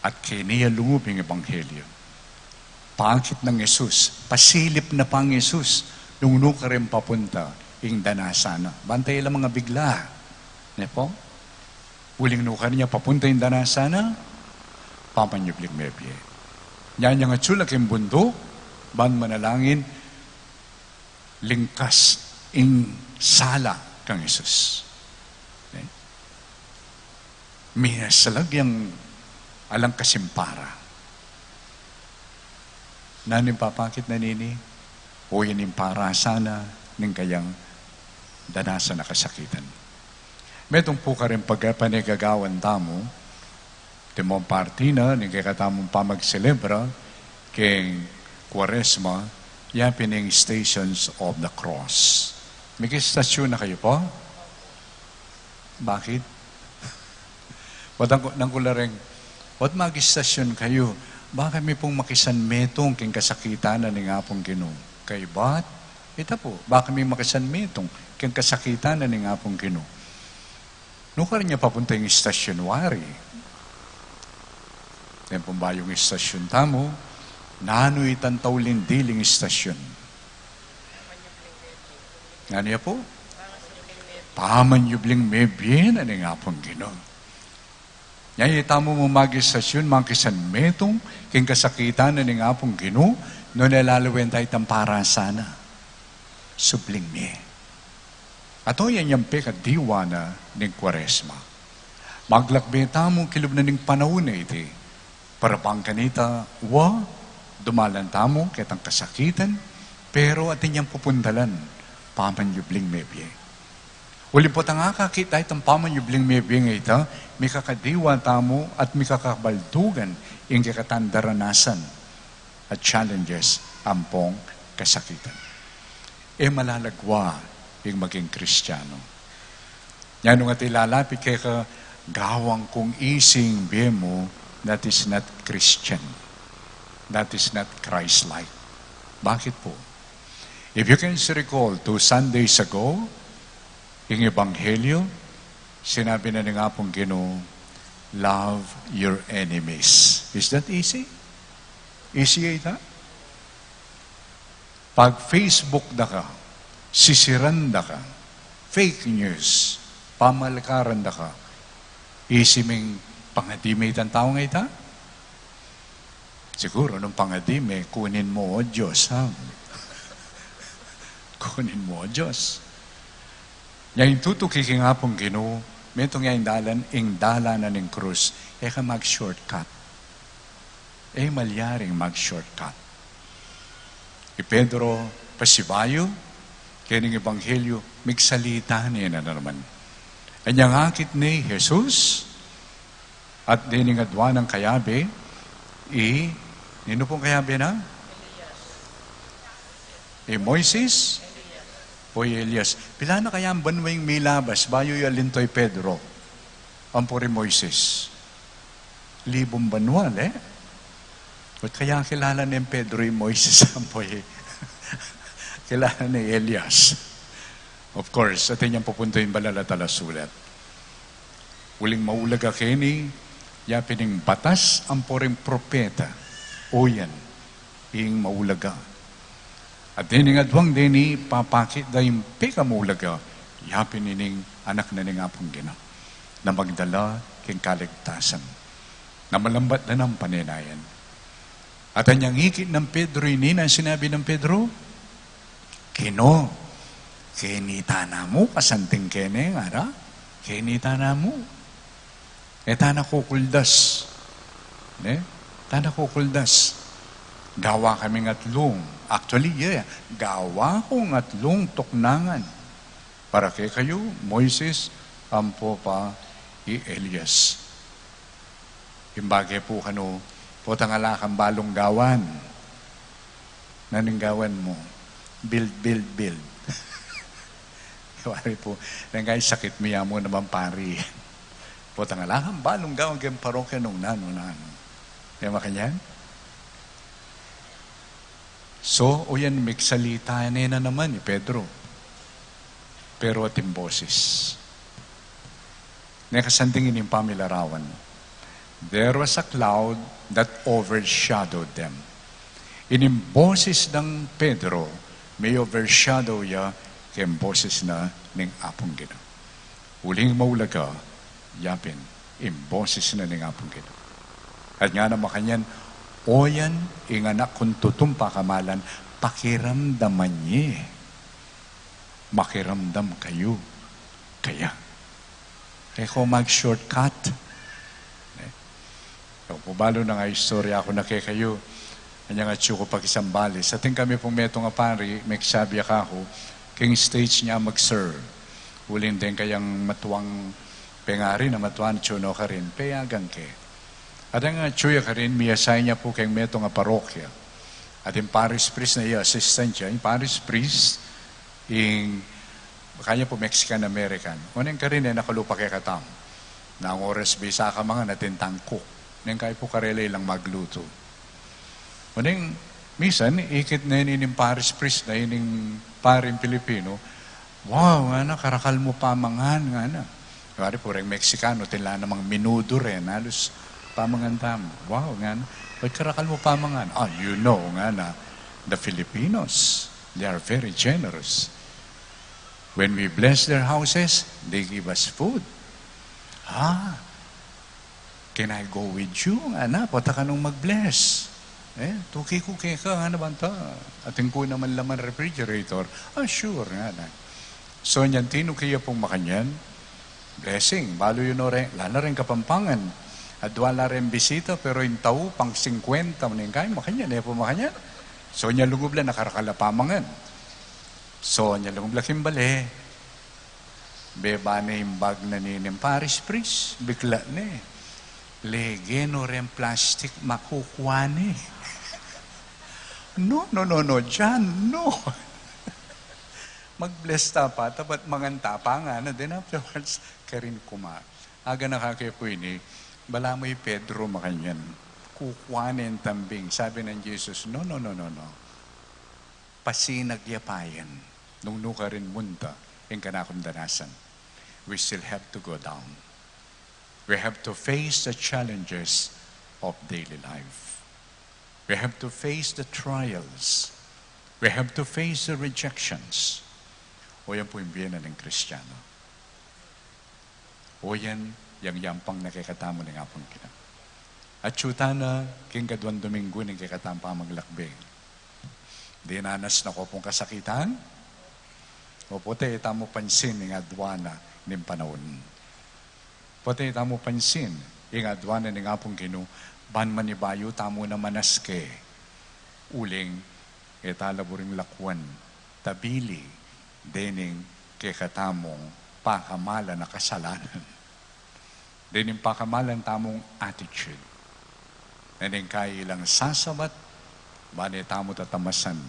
At kiniya lumubing ebanghelyo. Pangkit ng Jesus, pasilip na pang Jesus, nung ka rin papunta, ing danasana. Bantay lang mga bigla. Ne po? Uling nuka niya papunta ing danasana, papanyublik mebye. Yan yung atsulak yung bundok, ban manalangin, lingkas ing sala kang Jesus. Okay? Minasalag yung alang kasimpara. Nanin papakit na nini, o yan yung para sana ng kayang danasa na kasakitan. Metong po ka rin pagpanigagawan tamo, timong party na, ng kakatamong pamagselebra, keng Quaresma, yapining Stations of the Cross. May kistasyon na kayo po? Bakit? Nang kularing, what magistasyon kayo? Baka may pong makisan metong king kasakitan na nga pong Ginoo. Kay bat? Ito po, baka may makisan metong king kasakitan na nga pong Ginoo. Nung ka rin niya papunta yung stationary. Yan pong ba yung istasyon tamo? Nano'y tantaw lindiling istasyon. Nga niya po? Pamanyubling mebyen na nga pong Ginoo. Yan itamo mo mag-istasyon, magkisan metong, king kasakitan na nga pong Ginoo, no nalalawin tayo tampara sana. Subling mi. Ato yan yung pekadiwa na ng Quaresma. Maglakbeta mo kilub na ng panahon na iti. Para bang kanita, dumalanta mo kitang kasakitan, pero atin niyang pupundalan, pamanyubling mebye. Uli po ta nga kakita itang pamanyubling mebye nga ita, may kakadiwa tamo at may kakabaldugan yung kakatandaranasan at challenges ampong kasakitan. Malalagwa yung maging Kristiyano. Yan nung at ilalapit kay ka gawang kung ising bemo, that is not Christian. That is not Christ-like. Bakit po? If you can recall, 2 Sundays ago, yung Ebanghelyo, sinabi na nga pong Ginoo, love your enemies. Is that easy? Easy ita? Pag Facebook na ka, sisiranda ka, fake news, pamalakaran na ka, easy ming pangadimay ang tao nga ita? Siguro, nung pangadimay, kunin mo o Diyos, ha? Kunin mo o Diyos. Yung tutukiking nga pong Ginoo, metong yung dalan na ng krus, ka mag-shortcut. Malyaring mag-shortcut. Pedro, pasibayo, kaya ng Ebanghelyo, migsalita niya na naman. Anyang akit ni Jesus, at dining adwa ng kayabe, nino pong kayabe na? Moises, o Elias. Pila na kaya ang banwing may labas, bayo yung alintoy Pedro, ampuri Moises. Libong banwal, At kaya kilala ni Pedro yung Moises, ampoy. Kilala ni Elias. Of course, atin niyang pupunta yung balalatala sulat. Uling maulaga kini, yapining batas, amporing propeta. O yan, ing maulaga. At dining adwang dini, papakit da yung peka maulaga, yapin nining anak na ning apong Gina, na magdala king kaligtasan, na malambat na ng paninayan. At anyang hikit ng Pedro, ang sinabi ng Pedro, Kino, kinita na mo, kasanting kene, ara, kinita na mo. Tana kukuldas. Tana kukuldas. Gawa kaming atlong. Actually, gawa kong atlong tuknangan. Para kay kayo, Moises, ampo pa i Elias. Imbagay po kano, po tangalakang balong gawan. Naninggawan mo, build. Wari po, nangay sakit miya mo naman pari. Po tangalakang balong gawan kayong parokya nung nano. Kaya makanyan? So, o yan, miksalita na naman ni Pedro. Pero ating boses. Nakasandingin yung pamilarawan. There was a cloud that overshadowed them. Ining boses ng Pedro, may overshadow ya kayong boses na ng apong gino. Uling maulaga, yapin, yung boses na ng apong gino. At nga na makanyan, o yan, inganak kung tutumpa kamalan, pakiramdaman niya. Makiramdam kayo. Kaya. Kaya mag-shortcut. Pubalo na nga istorya ako na kayo. Kanya nga tsuko pag isang balis. Ating kami pong meto nga pari, may sabi ako, king stage niya mag-serve. Ulin din kayang matuwang pengari na matuwan tsuno ka rin, payagang ke. At ang tsuya ka rin, miyasay niya po kayong meto nga parokya. At yung parish priest na iya, assistant siya, yung parish priest, kanya po Mexican-American. Unang ka rin, nakalupa kay katam. Na ang oras bisa ka mga natintang cook. Nang kayo po karelay lang magluto. Unang, minsan, ikit na yun yung parish priest na yun yung paring Pilipino. Wow, nga na, karakal mo pamangan, nga na. Kaya po rin Mexicano, tila namang minudo rin, halos pamangan tamo. Wow, nga na. Ba't karakal mo pamangan? You know, nga na, the Filipinos, they are very generous. When we bless their houses, they give us food. Can I go with you? Ana, pata ka nung mag-bless. Tuki-kuki ka, nga naman ta. Ating ko naman laman refrigerator. Sure, nga na. So, nyan, tino kaya pong makanyan. Blessing, balo yun rin. Lala rin kapampangan. At wala rin bisita, pero yung tao, pang 50, maning kain, makanyan, po makanyan. So, niya lugubla, nakarakala pamangan. So, niya lugubla kimbali. Beba na yung bag na ninim parish priest. Bigla na Legeno rin plastic makukuha ni. No, John, no. Mag-bless ta pa, tapat manganta pa nga na. Then afterwards, karin kuma. Aga nakakapo ini, bala mo'y Pedro makanyan. Kukuhanin tambing. Sabi ng Jesus, no. Pasinagyapayan. Nung nuka rin munta, yung kanakumdanasan. We still have to go down. We have to face the challenges of daily life. We have to face the trials. We have to face the rejections. O yan po yung biyenan ng Kristiyano. O yan, yung yampang nakikatamo ng apong kina. At syuta na, king kadwan Domingo ng kikatampa maglakbing. Dinanas na ko pong kasakitan. O po tayo tamo pansin ng adwana ng panahon. Pati tamo pansin, yung adwana ng apong kinu, ban manibayo tamo na manaske, uling, etalaburing lakwan, tabili, dening kekatamong pakamala na kasalanan. Dening pakamalan tamong attitude. Dening kaya ilang sasabat, bani tamo tatamasan,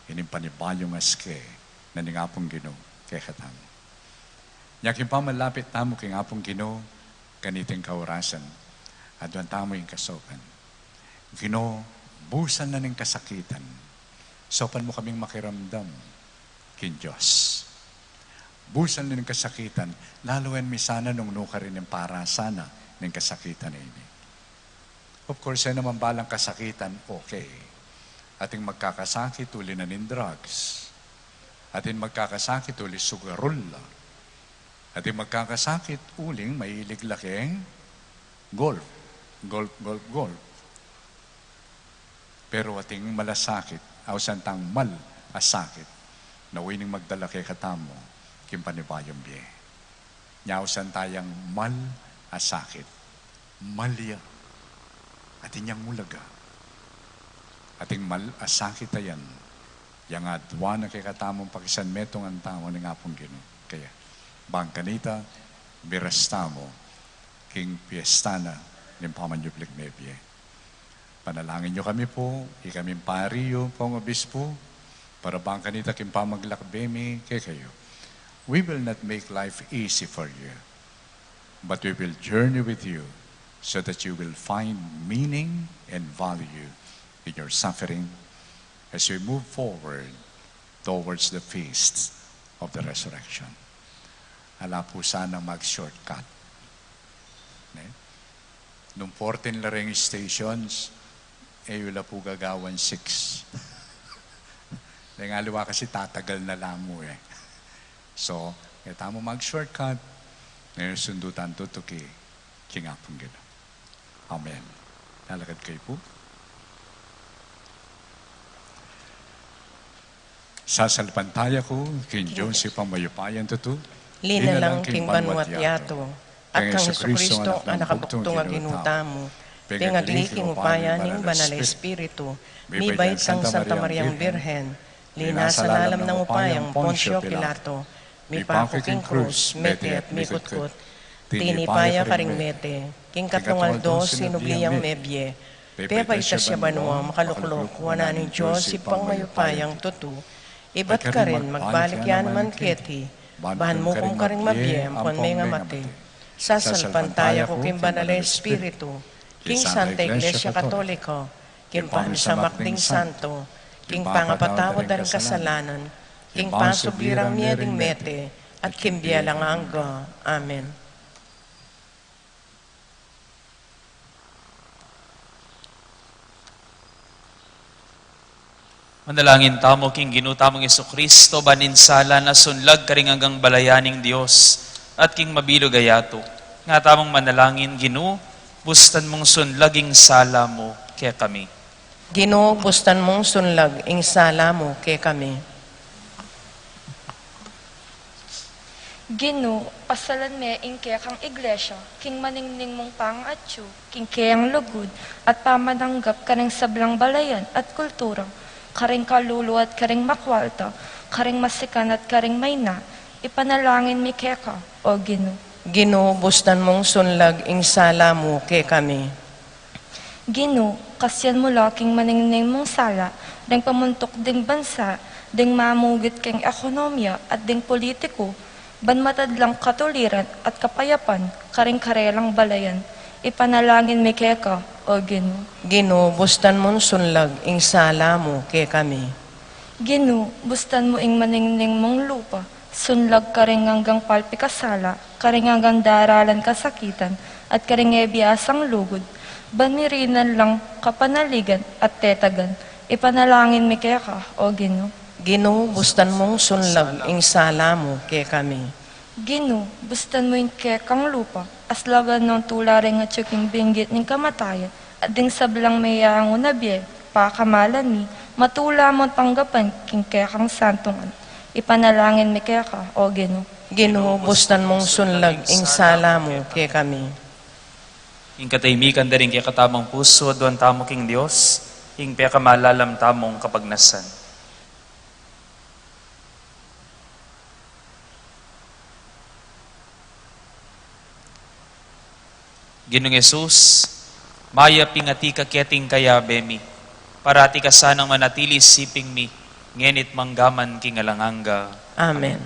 ining panibayong aske, na ning apong kinu, kekatamo. Yakin pa malapit tamo king apong Ginoo, ganiting kaurasan, at doon tamo yung kasopan. Ginoo, busan na ng kasakitan. Sopan mo kaming makiramdam kin Diyos. Busan na ng kasakitan, lalo yan misana nung nuka rin yung para sana ng kasakitan na ini. Of course, yan naman balang kasakitan, okay. Ating magkakasakit uli na ng drugs. Ating magkakasakit uli sugarula. At yung magkakasakit, uling, mahilig laking golf. Pero ating malasakit, awsantang mal asakit, na wining magdala kay katamo, kimpanibayong biye. Nyawsan tayang mal asakit. Malya. Ating yang mulaga. Ating mal asakit ayan. Yang adwa na kay katamong pakisan metong ang tao ng apong Ginoo. Kaya, bangkanita, mirastamo, king piestana, ng pamanyublik mebye. Panalangin nyo kami po, ikaming pariyo, pong obispo, para bang kanita king pamaglakbemi, kay kayo. We will not make life easy for you, but we will journey with you so that you will find meaning and value in your suffering as we move forward towards the feast of the resurrection. Ala po sana mag-shortcut. Nung 14 laring stations, wala po gagawan 6. Dahil nga liwa kasi tatagal na lamo So, kita mo mag-shortcut, ngayon sundutan to kingapong gina. Amen. Nalakad kayo po. Sasalpantaya ko, king Joseph ang mayupayan to, Linalang king banwat yato, at kang Jesucristo ang nakabuktong aginuta mo, tingadli king upayan ning banal espiritu, mibay kang Santa Mariang Birhen, linasalalam ng upayang Poncio Pilato, mipako king krus, mete at mikutkut, tinipaya karing mete, king katungal dos sinubliyang mebye, pepa ita siya banwa makaluklok, wana ni Diyos ipang mayupayang tutu, ibat ka rin magbalik yan man keti, bahan mo kung karing mabye, ampon may nga mate, sasalpantaya ko king banal espiritu, king Santa Iglesia Katoliko, king pansamakding santo, king pangapatawad daring kasalanan, king pansublirang miyeding mete, at king biyalang angga. Amen. Manalangin tamo, king ginutamong Jesucristo, baninsala na sunlag karing hanggang balayaning Diyos, at king mabilog ayato. Nga tamong manalangin, Ginu, bustan mong sunlaging sala mo kaya kami. Ginoo, bustan mong sunlag, ing sala mo kay kami. Gino, pasalan me ing kaya kang iglesia, king maningning mong pangatyo, king kayang lugod, at pamananggap ka ng sablang balayan at kultura, karing kalulu at karing makwalta, karing masikan at karing mayna, ipanalangin mi kaya ka, o Gino. Ginoo, bustan mong sunlag, ing sala mo kay kami. Gino, kasyan mo laking maningning mong sala, ding pamuntok ding bansa, ding mamugit kang ekonomiya at ding politiko, ban matadlang katuliran at kapayapan, karing karelang balayan, ipanalangin mi kaya ka, o Gino. Ginoo, bustan mong sunlag, ing sala mo kay kami. Gino, bustan mo ing maningning mong lupa, sunlag karing hanggang palpikasala, karing hanggang daralan kasakitan, at karing ebiasang lugod, banirinan lang kapanaligan at tetagan, ipanalangin mi kaya ka, o Gino. Ginoo, bustan mong sunlag, ing sala mo kay kami. Gino, bustan mo yung kekang lupa, aslagan ng tularing at tsuking binggit ng kamatayan, at ding sablang mayang unabye, pakamalan mi, matula mo tanggapan king kekang santungan. Ipanalangin mi kaya ka, o Gino. Ginoo, bustan mong sunlag, ing sala mo kay kami. Ing katahimikan da rin kaya katamang puso, doon tamo king Diyos, ing pia kamalalam tamong kapagnasan. Ginong Jesus, maya pingati ka keting kaya bemi, parati ka sanang manatili siping mi, ngenit manggaman kingalanganga. Amen.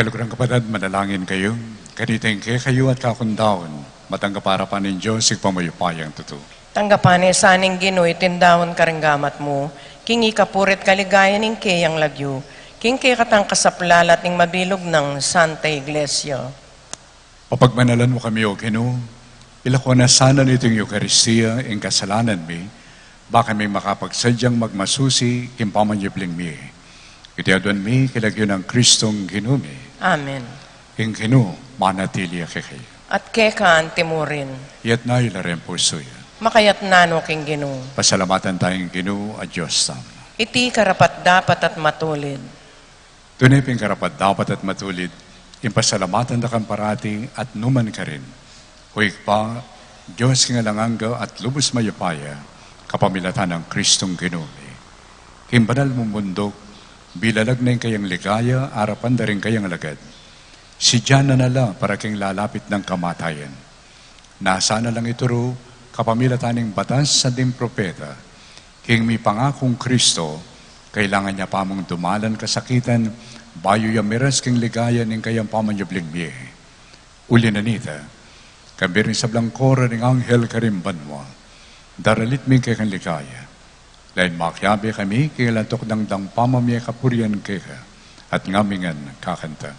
Kalukurang kapatid, manalangin kayo. Kaniting kayo at kakundaon, matanggap harapan ng Diyos, igpamayupayang totoo. Tanggapan saning Ginoo itindahon karenggamat mo, kingi kapurit kaligaya ning kayang lagyo, king kay katang kasaplalat ning mabilog ng Santa Iglesia. Papagmanalan mo kami, O Ginoo, ilako na sana nitong Eucharistia, ang kasalanan mi, baka may makapagsadyang magmasusi, kimpamanyibling mi. Itiadwan mi, kilagyo ng Kristong Ginoo mi. Amen. Ing Ginoo, manatili kay At kekaan timurin, Iyat na ilaren po suya. makayat nano king Ginoo. Pasalamatan tayong Ginoo at Diyos tam. Iti karapat dapat at matulid. Tunay ping karapat dapat at matulid, impasalamatan na kang parati at numan ka rin. Huwag pa, Diyos kingalanganga at lubos mayapaya, kapamilatan ng Kristong Ginoo. Kimbanal mong mundok, bilalag na yung kayang ligaya, arapan na rin kayang lagad. Si Diyan na nala para king lalapit ng kamatayan. Nasa na lang ituro, kapamilatan ng batas sa dim propeta, king may pangakong Kristo, kailangan niya pa mong dumalan kasakitan, bayo yamiras king ligaya ng kayang pamanyabling miye. Uli na nita, kabirin sa blangkora ng anghel karimban mo, daralit mi kay kang ligaya. Lain makyabe kami, kay lantok ng dang pamamye kapurian kaya, at ngamingan kakanta.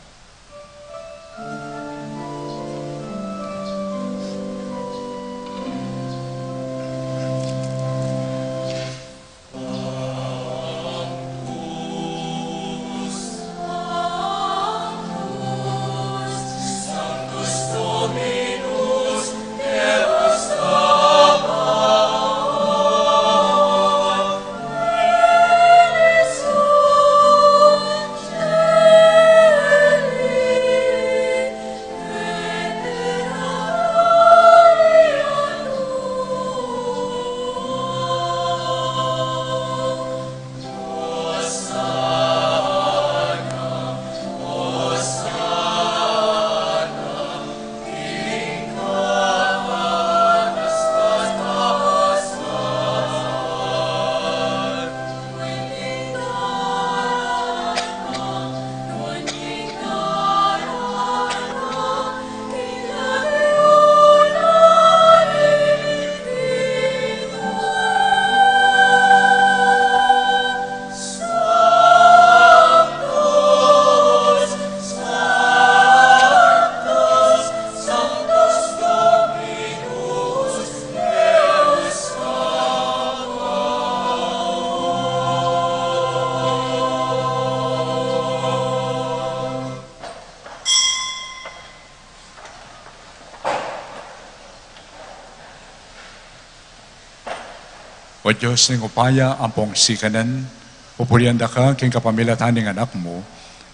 O Diyos ng upaya, ampong sikanan, pupurianda ka king kapamilatan ng anak mo,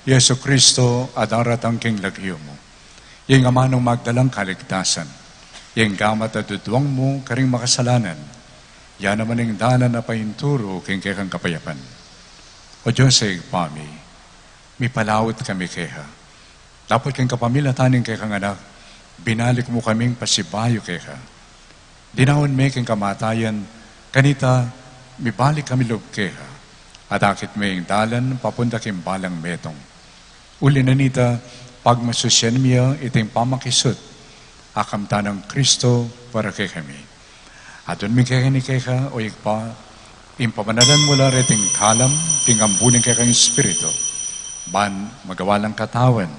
Yesu Kristo at aratang king lagyo mo. Yung amanong magdalang kaligtasan, yung gamat at duduwang mo karing makasalanan, yan naman ang danan na painturo king kekang kapayapan. O Diyos ay pami, may palawit kami keha. Dapat king kapamilatan ng kekang anak, binalik mo kaming pasibayo keha. Dinawon may king kamatayan, kanita, mibalik kami lubkeha, at akit may dalan papunta kim balang metong. Uli na nita, pagmasusyan miya iting pamakisut, akamta ng Kristo para kay kami. At doon mi kaya ni kaya o ikpa, impamanalan mula reting kalam, pingambunin kaya kang Espiritu, ban magawalang katawan,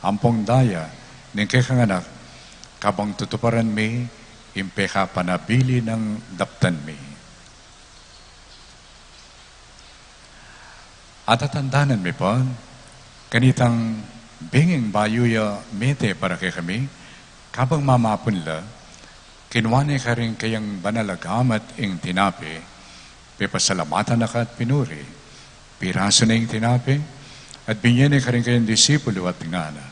ampong daya, ning kaya kang anak, kabang tutuparan mi, impeka panabili ng daptan mi. At atandanan mi po, kanitang binging bayuya mete para kay kami, kabang mamapun la, kinwane ka rin kayang banalagamat ing tinapi, pipasalamatan na ka at pinuri, piraso na ing tinapi, at binyene ka rin kayang disipulo at ngana.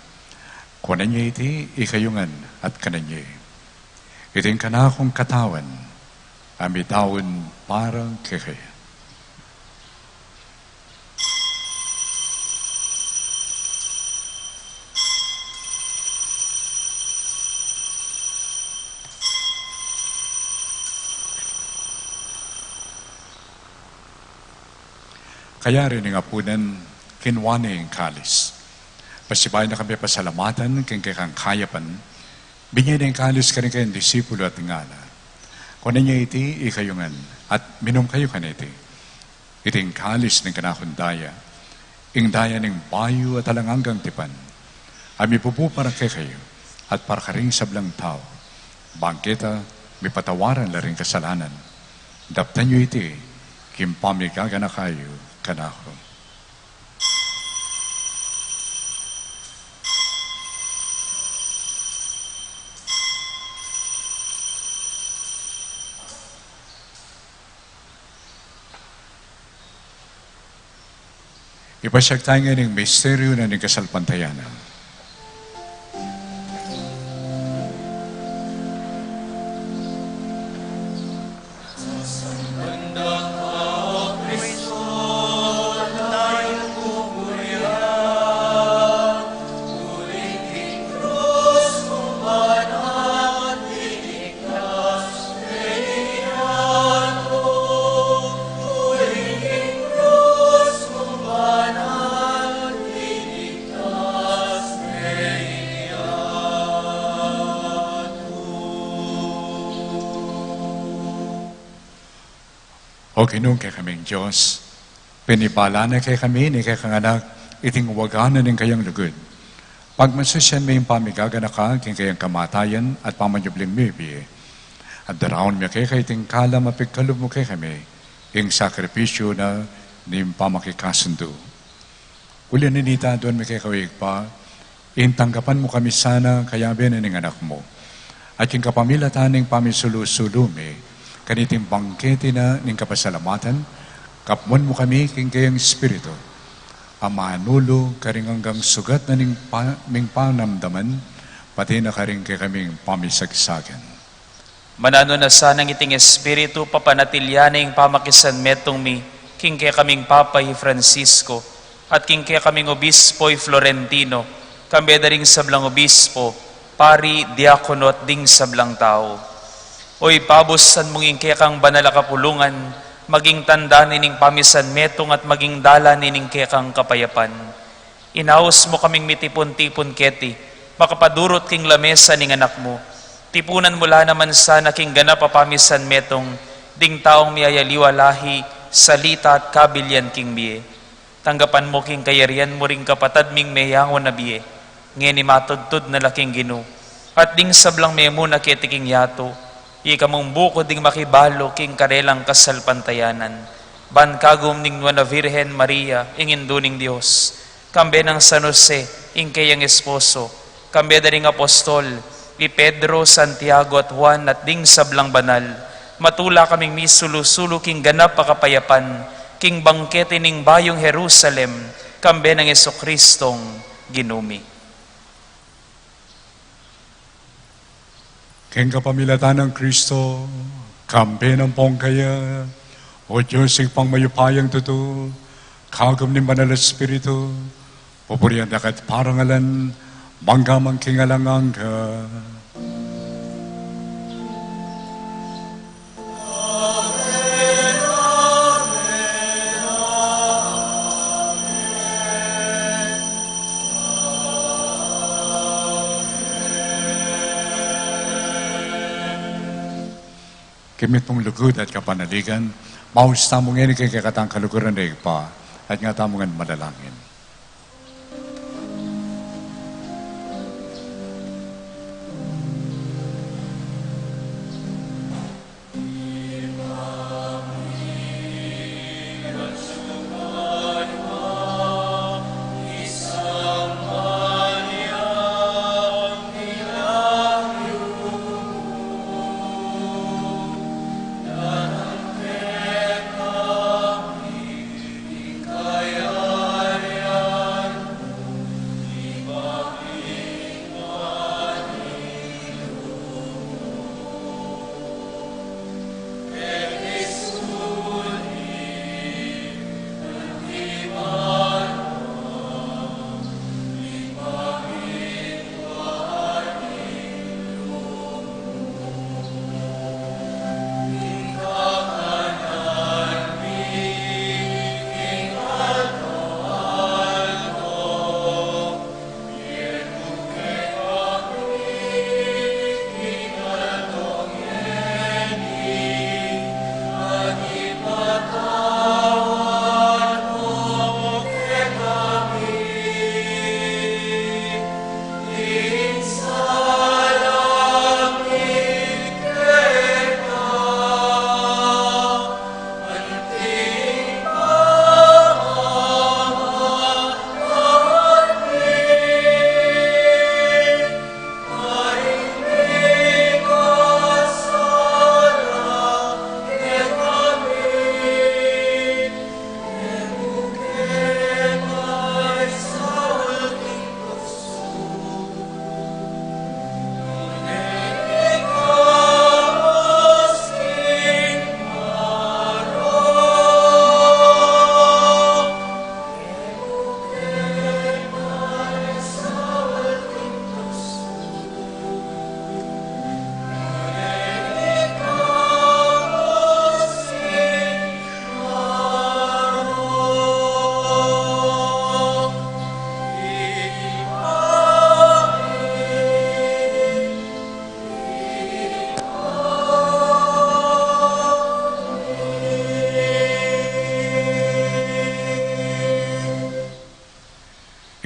Kunan niya iti, ikayungan at kanan niya. Iting kanakong katawan, amitawon parang kaya. Kaya rin nga po nan kinwane ang kalis. Pasibay na kami pasalamatan, king kang kayapan, binyan ng kalis ka rin kayong disipulo at ngala. Kung niya iti, ikayungan, at minum kayo kaniti. Iting kalis ng kanakundaya, ing daya ng bayo at alanganggang tipan. Ami pupuparak kay kayo, at para ka rin sablang tao. Bangkita, may patawaran la rin kasalanan. Daptan nyo iti, kimpamigaga na kayo, kanako. Ipasyak tayo ngayon ng misteryo na ng kasalpantayanan. O kinung kay kaming Diyos, pinipala na kay kami ni kay kang anak, iting waganan ng kayang lugod. Pagmasusyan may pamigagana ka, king kayang kamatayan at pamanyubling mibi. At daraon miya kay iting kala mapigkalub mo kay kami, ing sakripisyo na ni pamakikasundo. Uli ninita doon may kay kawig pa, ing tanggapan mo kami sana kaya ng anak mo. At yung kapamilatan ng pamisulu-sulumi, kaniting bangkete na ning kapasalamatan, kapmon mo kami king kayang Espiritu. Amanulo karing hanggang sugat na ning panamdaman, pati na karing kay kaming pamisagsagan. Manano na sanang iting Espiritu, papanatilyaning pamakisan metong mi, king kay kaming Papay Francisco, at king kay kaming Obispo'y Florentino, kambeda ring sablang Obispo, pari, diakono at ding sablang tao. Oy pabusan mong ingke kang banal kapulungan, maging tanda nining pamisan metong at maging dala nining kekang kapayapan. Inaos mo kaming mitipon-tipon keti, makapadurot king lamesa ning anak mo. Tipunan mula naman sana king ganap papamisan metong, ding taong miyayaliwalahi, salita at kabilyan king biye. Tanggapan mo king kayarian mo ring kapatad ming mayangon na biye, ngeni matudtud na laking Gino. At ding sablang memo na keti king yato, ikamong buko ding makibalo king karelang kasalpantayanan. Ban kagum ning Nuana Virgen Maria, inginduning Dios. Kambe ng San Jose, ing kayang esposo. Kambe da ring apostol, ni Pedro, Santiago at Juan at ding sablang banal. Matula kaming misulu-sulu king ganap pakapayapan, king bangkete ning bayong Jerusalem, kambe ng Jesucristong ginumi. King kapamilatan ng Kristo, kampe ng pongkaya, o Diyos pang mayupayang tuto, kagam ni Banal Espiritu, pupurihan dakat parangalan, manggamang kingalangang ka. Kimitong lugod at kapanaligan, maus tamong ini kay kakatang kaluguran na pa, at nga tamongan madalangin.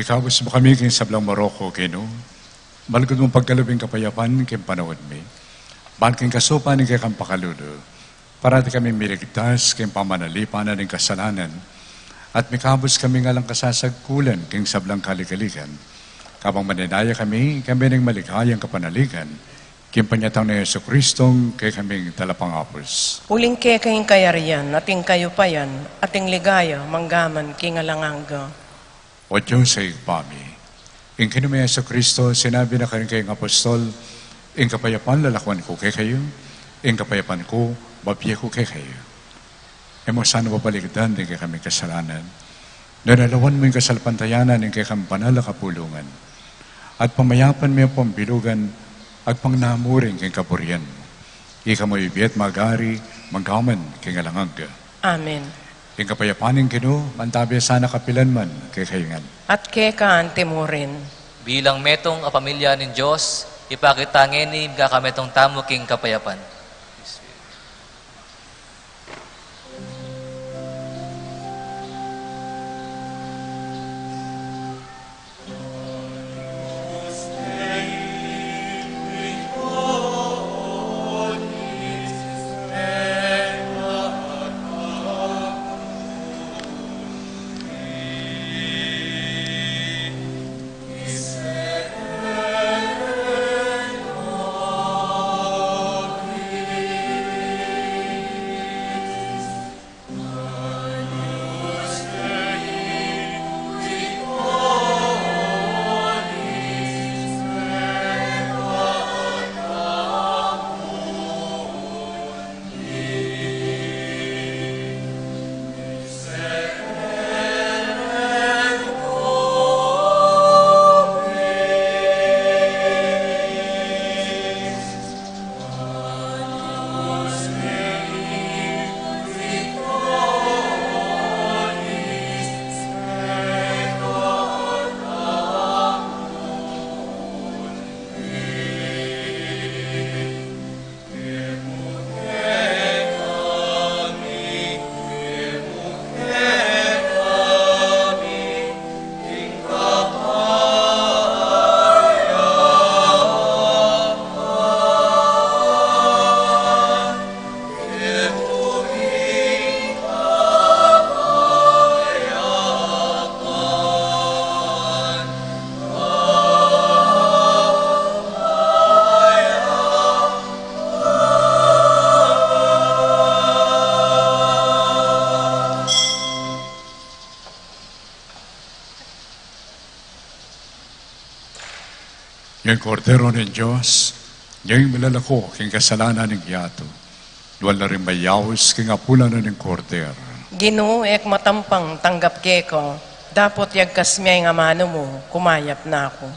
Ikabos mo kami kay sablang Morocco, Gino. Malagod mong pagkalubing kapayapan kay panawad mi. Balking kasupan kay kang pakaludo. Parati kami miligtas kay pamanalipanan ng kasalanan. At mikabos kami nga lang kasasagkulan kay sablang kalikalikan. Kapang maninaya kami ng maligayang kapanaligan. Kay panyatang na Yesu Kristong kay kaming talapangapos. Uling kayong kayarian, ating kayo payan, ating ligaya, manggaman, kingalanganga. O Diyos sa igpami. In kinumay Yesu Kristo, sinabi na kayo kayong apostol, in kapayapan lalakwan ko kay kayo, in kapayapan ko, babiya ko kay kayo. E mo sana babaligdan din kay kami kasalanan. Nanalawan mo yung kasalpantayanan ng kay kami panala kapulungan. At pamayapan mo yung pambilugan at pangnamuring kay kapurian. Ika mo ibiyat magari, manggaman kay ngalangag. Amen. In kapayapaning kino, mantabi sana kapilan man kay kayungan. At kekaan timurin. Bilang metong a pamilya ng Diyos, ipakitangin ni kakametong tamo king kapayapan. Yung kordero ng Diyos, yung milalako king kasalanan ng yato. Duwal na rin mayawis king apulan ng kordero. Ginoo ek matampang tanggap keko, dapot yagkas miyay nga mano mo, kumayap na ako.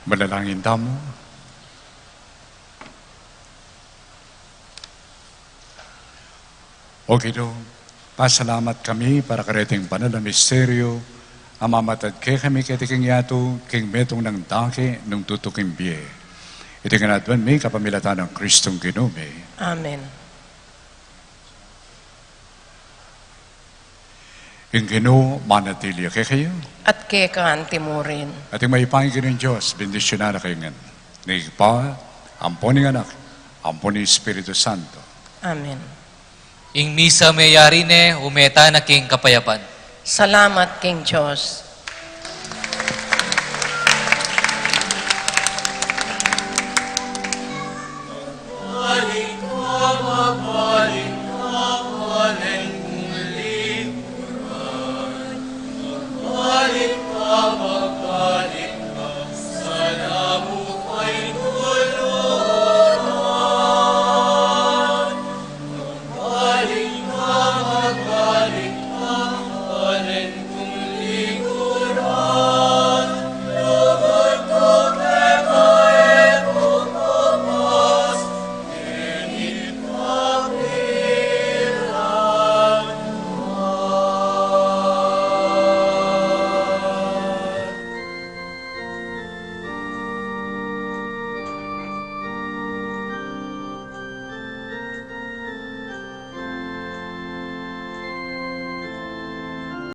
Manalangin tamo. Okay do, pasalamat kami para kareting banal na misteryo, amamatad ke kami ketiking yato, king metong ng dake, nung tutuking biye. Iti kanadwan mi kapamilatan ng Kristong Ginume. Amen. Yung Ginoo, manatili ke kayo. At kay kaan timurin. At yung maipangin ng Diyos, bendisyon na kayo nga. Nagpa, ampon ng anak, ampon ng Espiritu Santo. Amen. Ing misa mayari ne, umeta na king kapayapan. Salamat, King Diyos.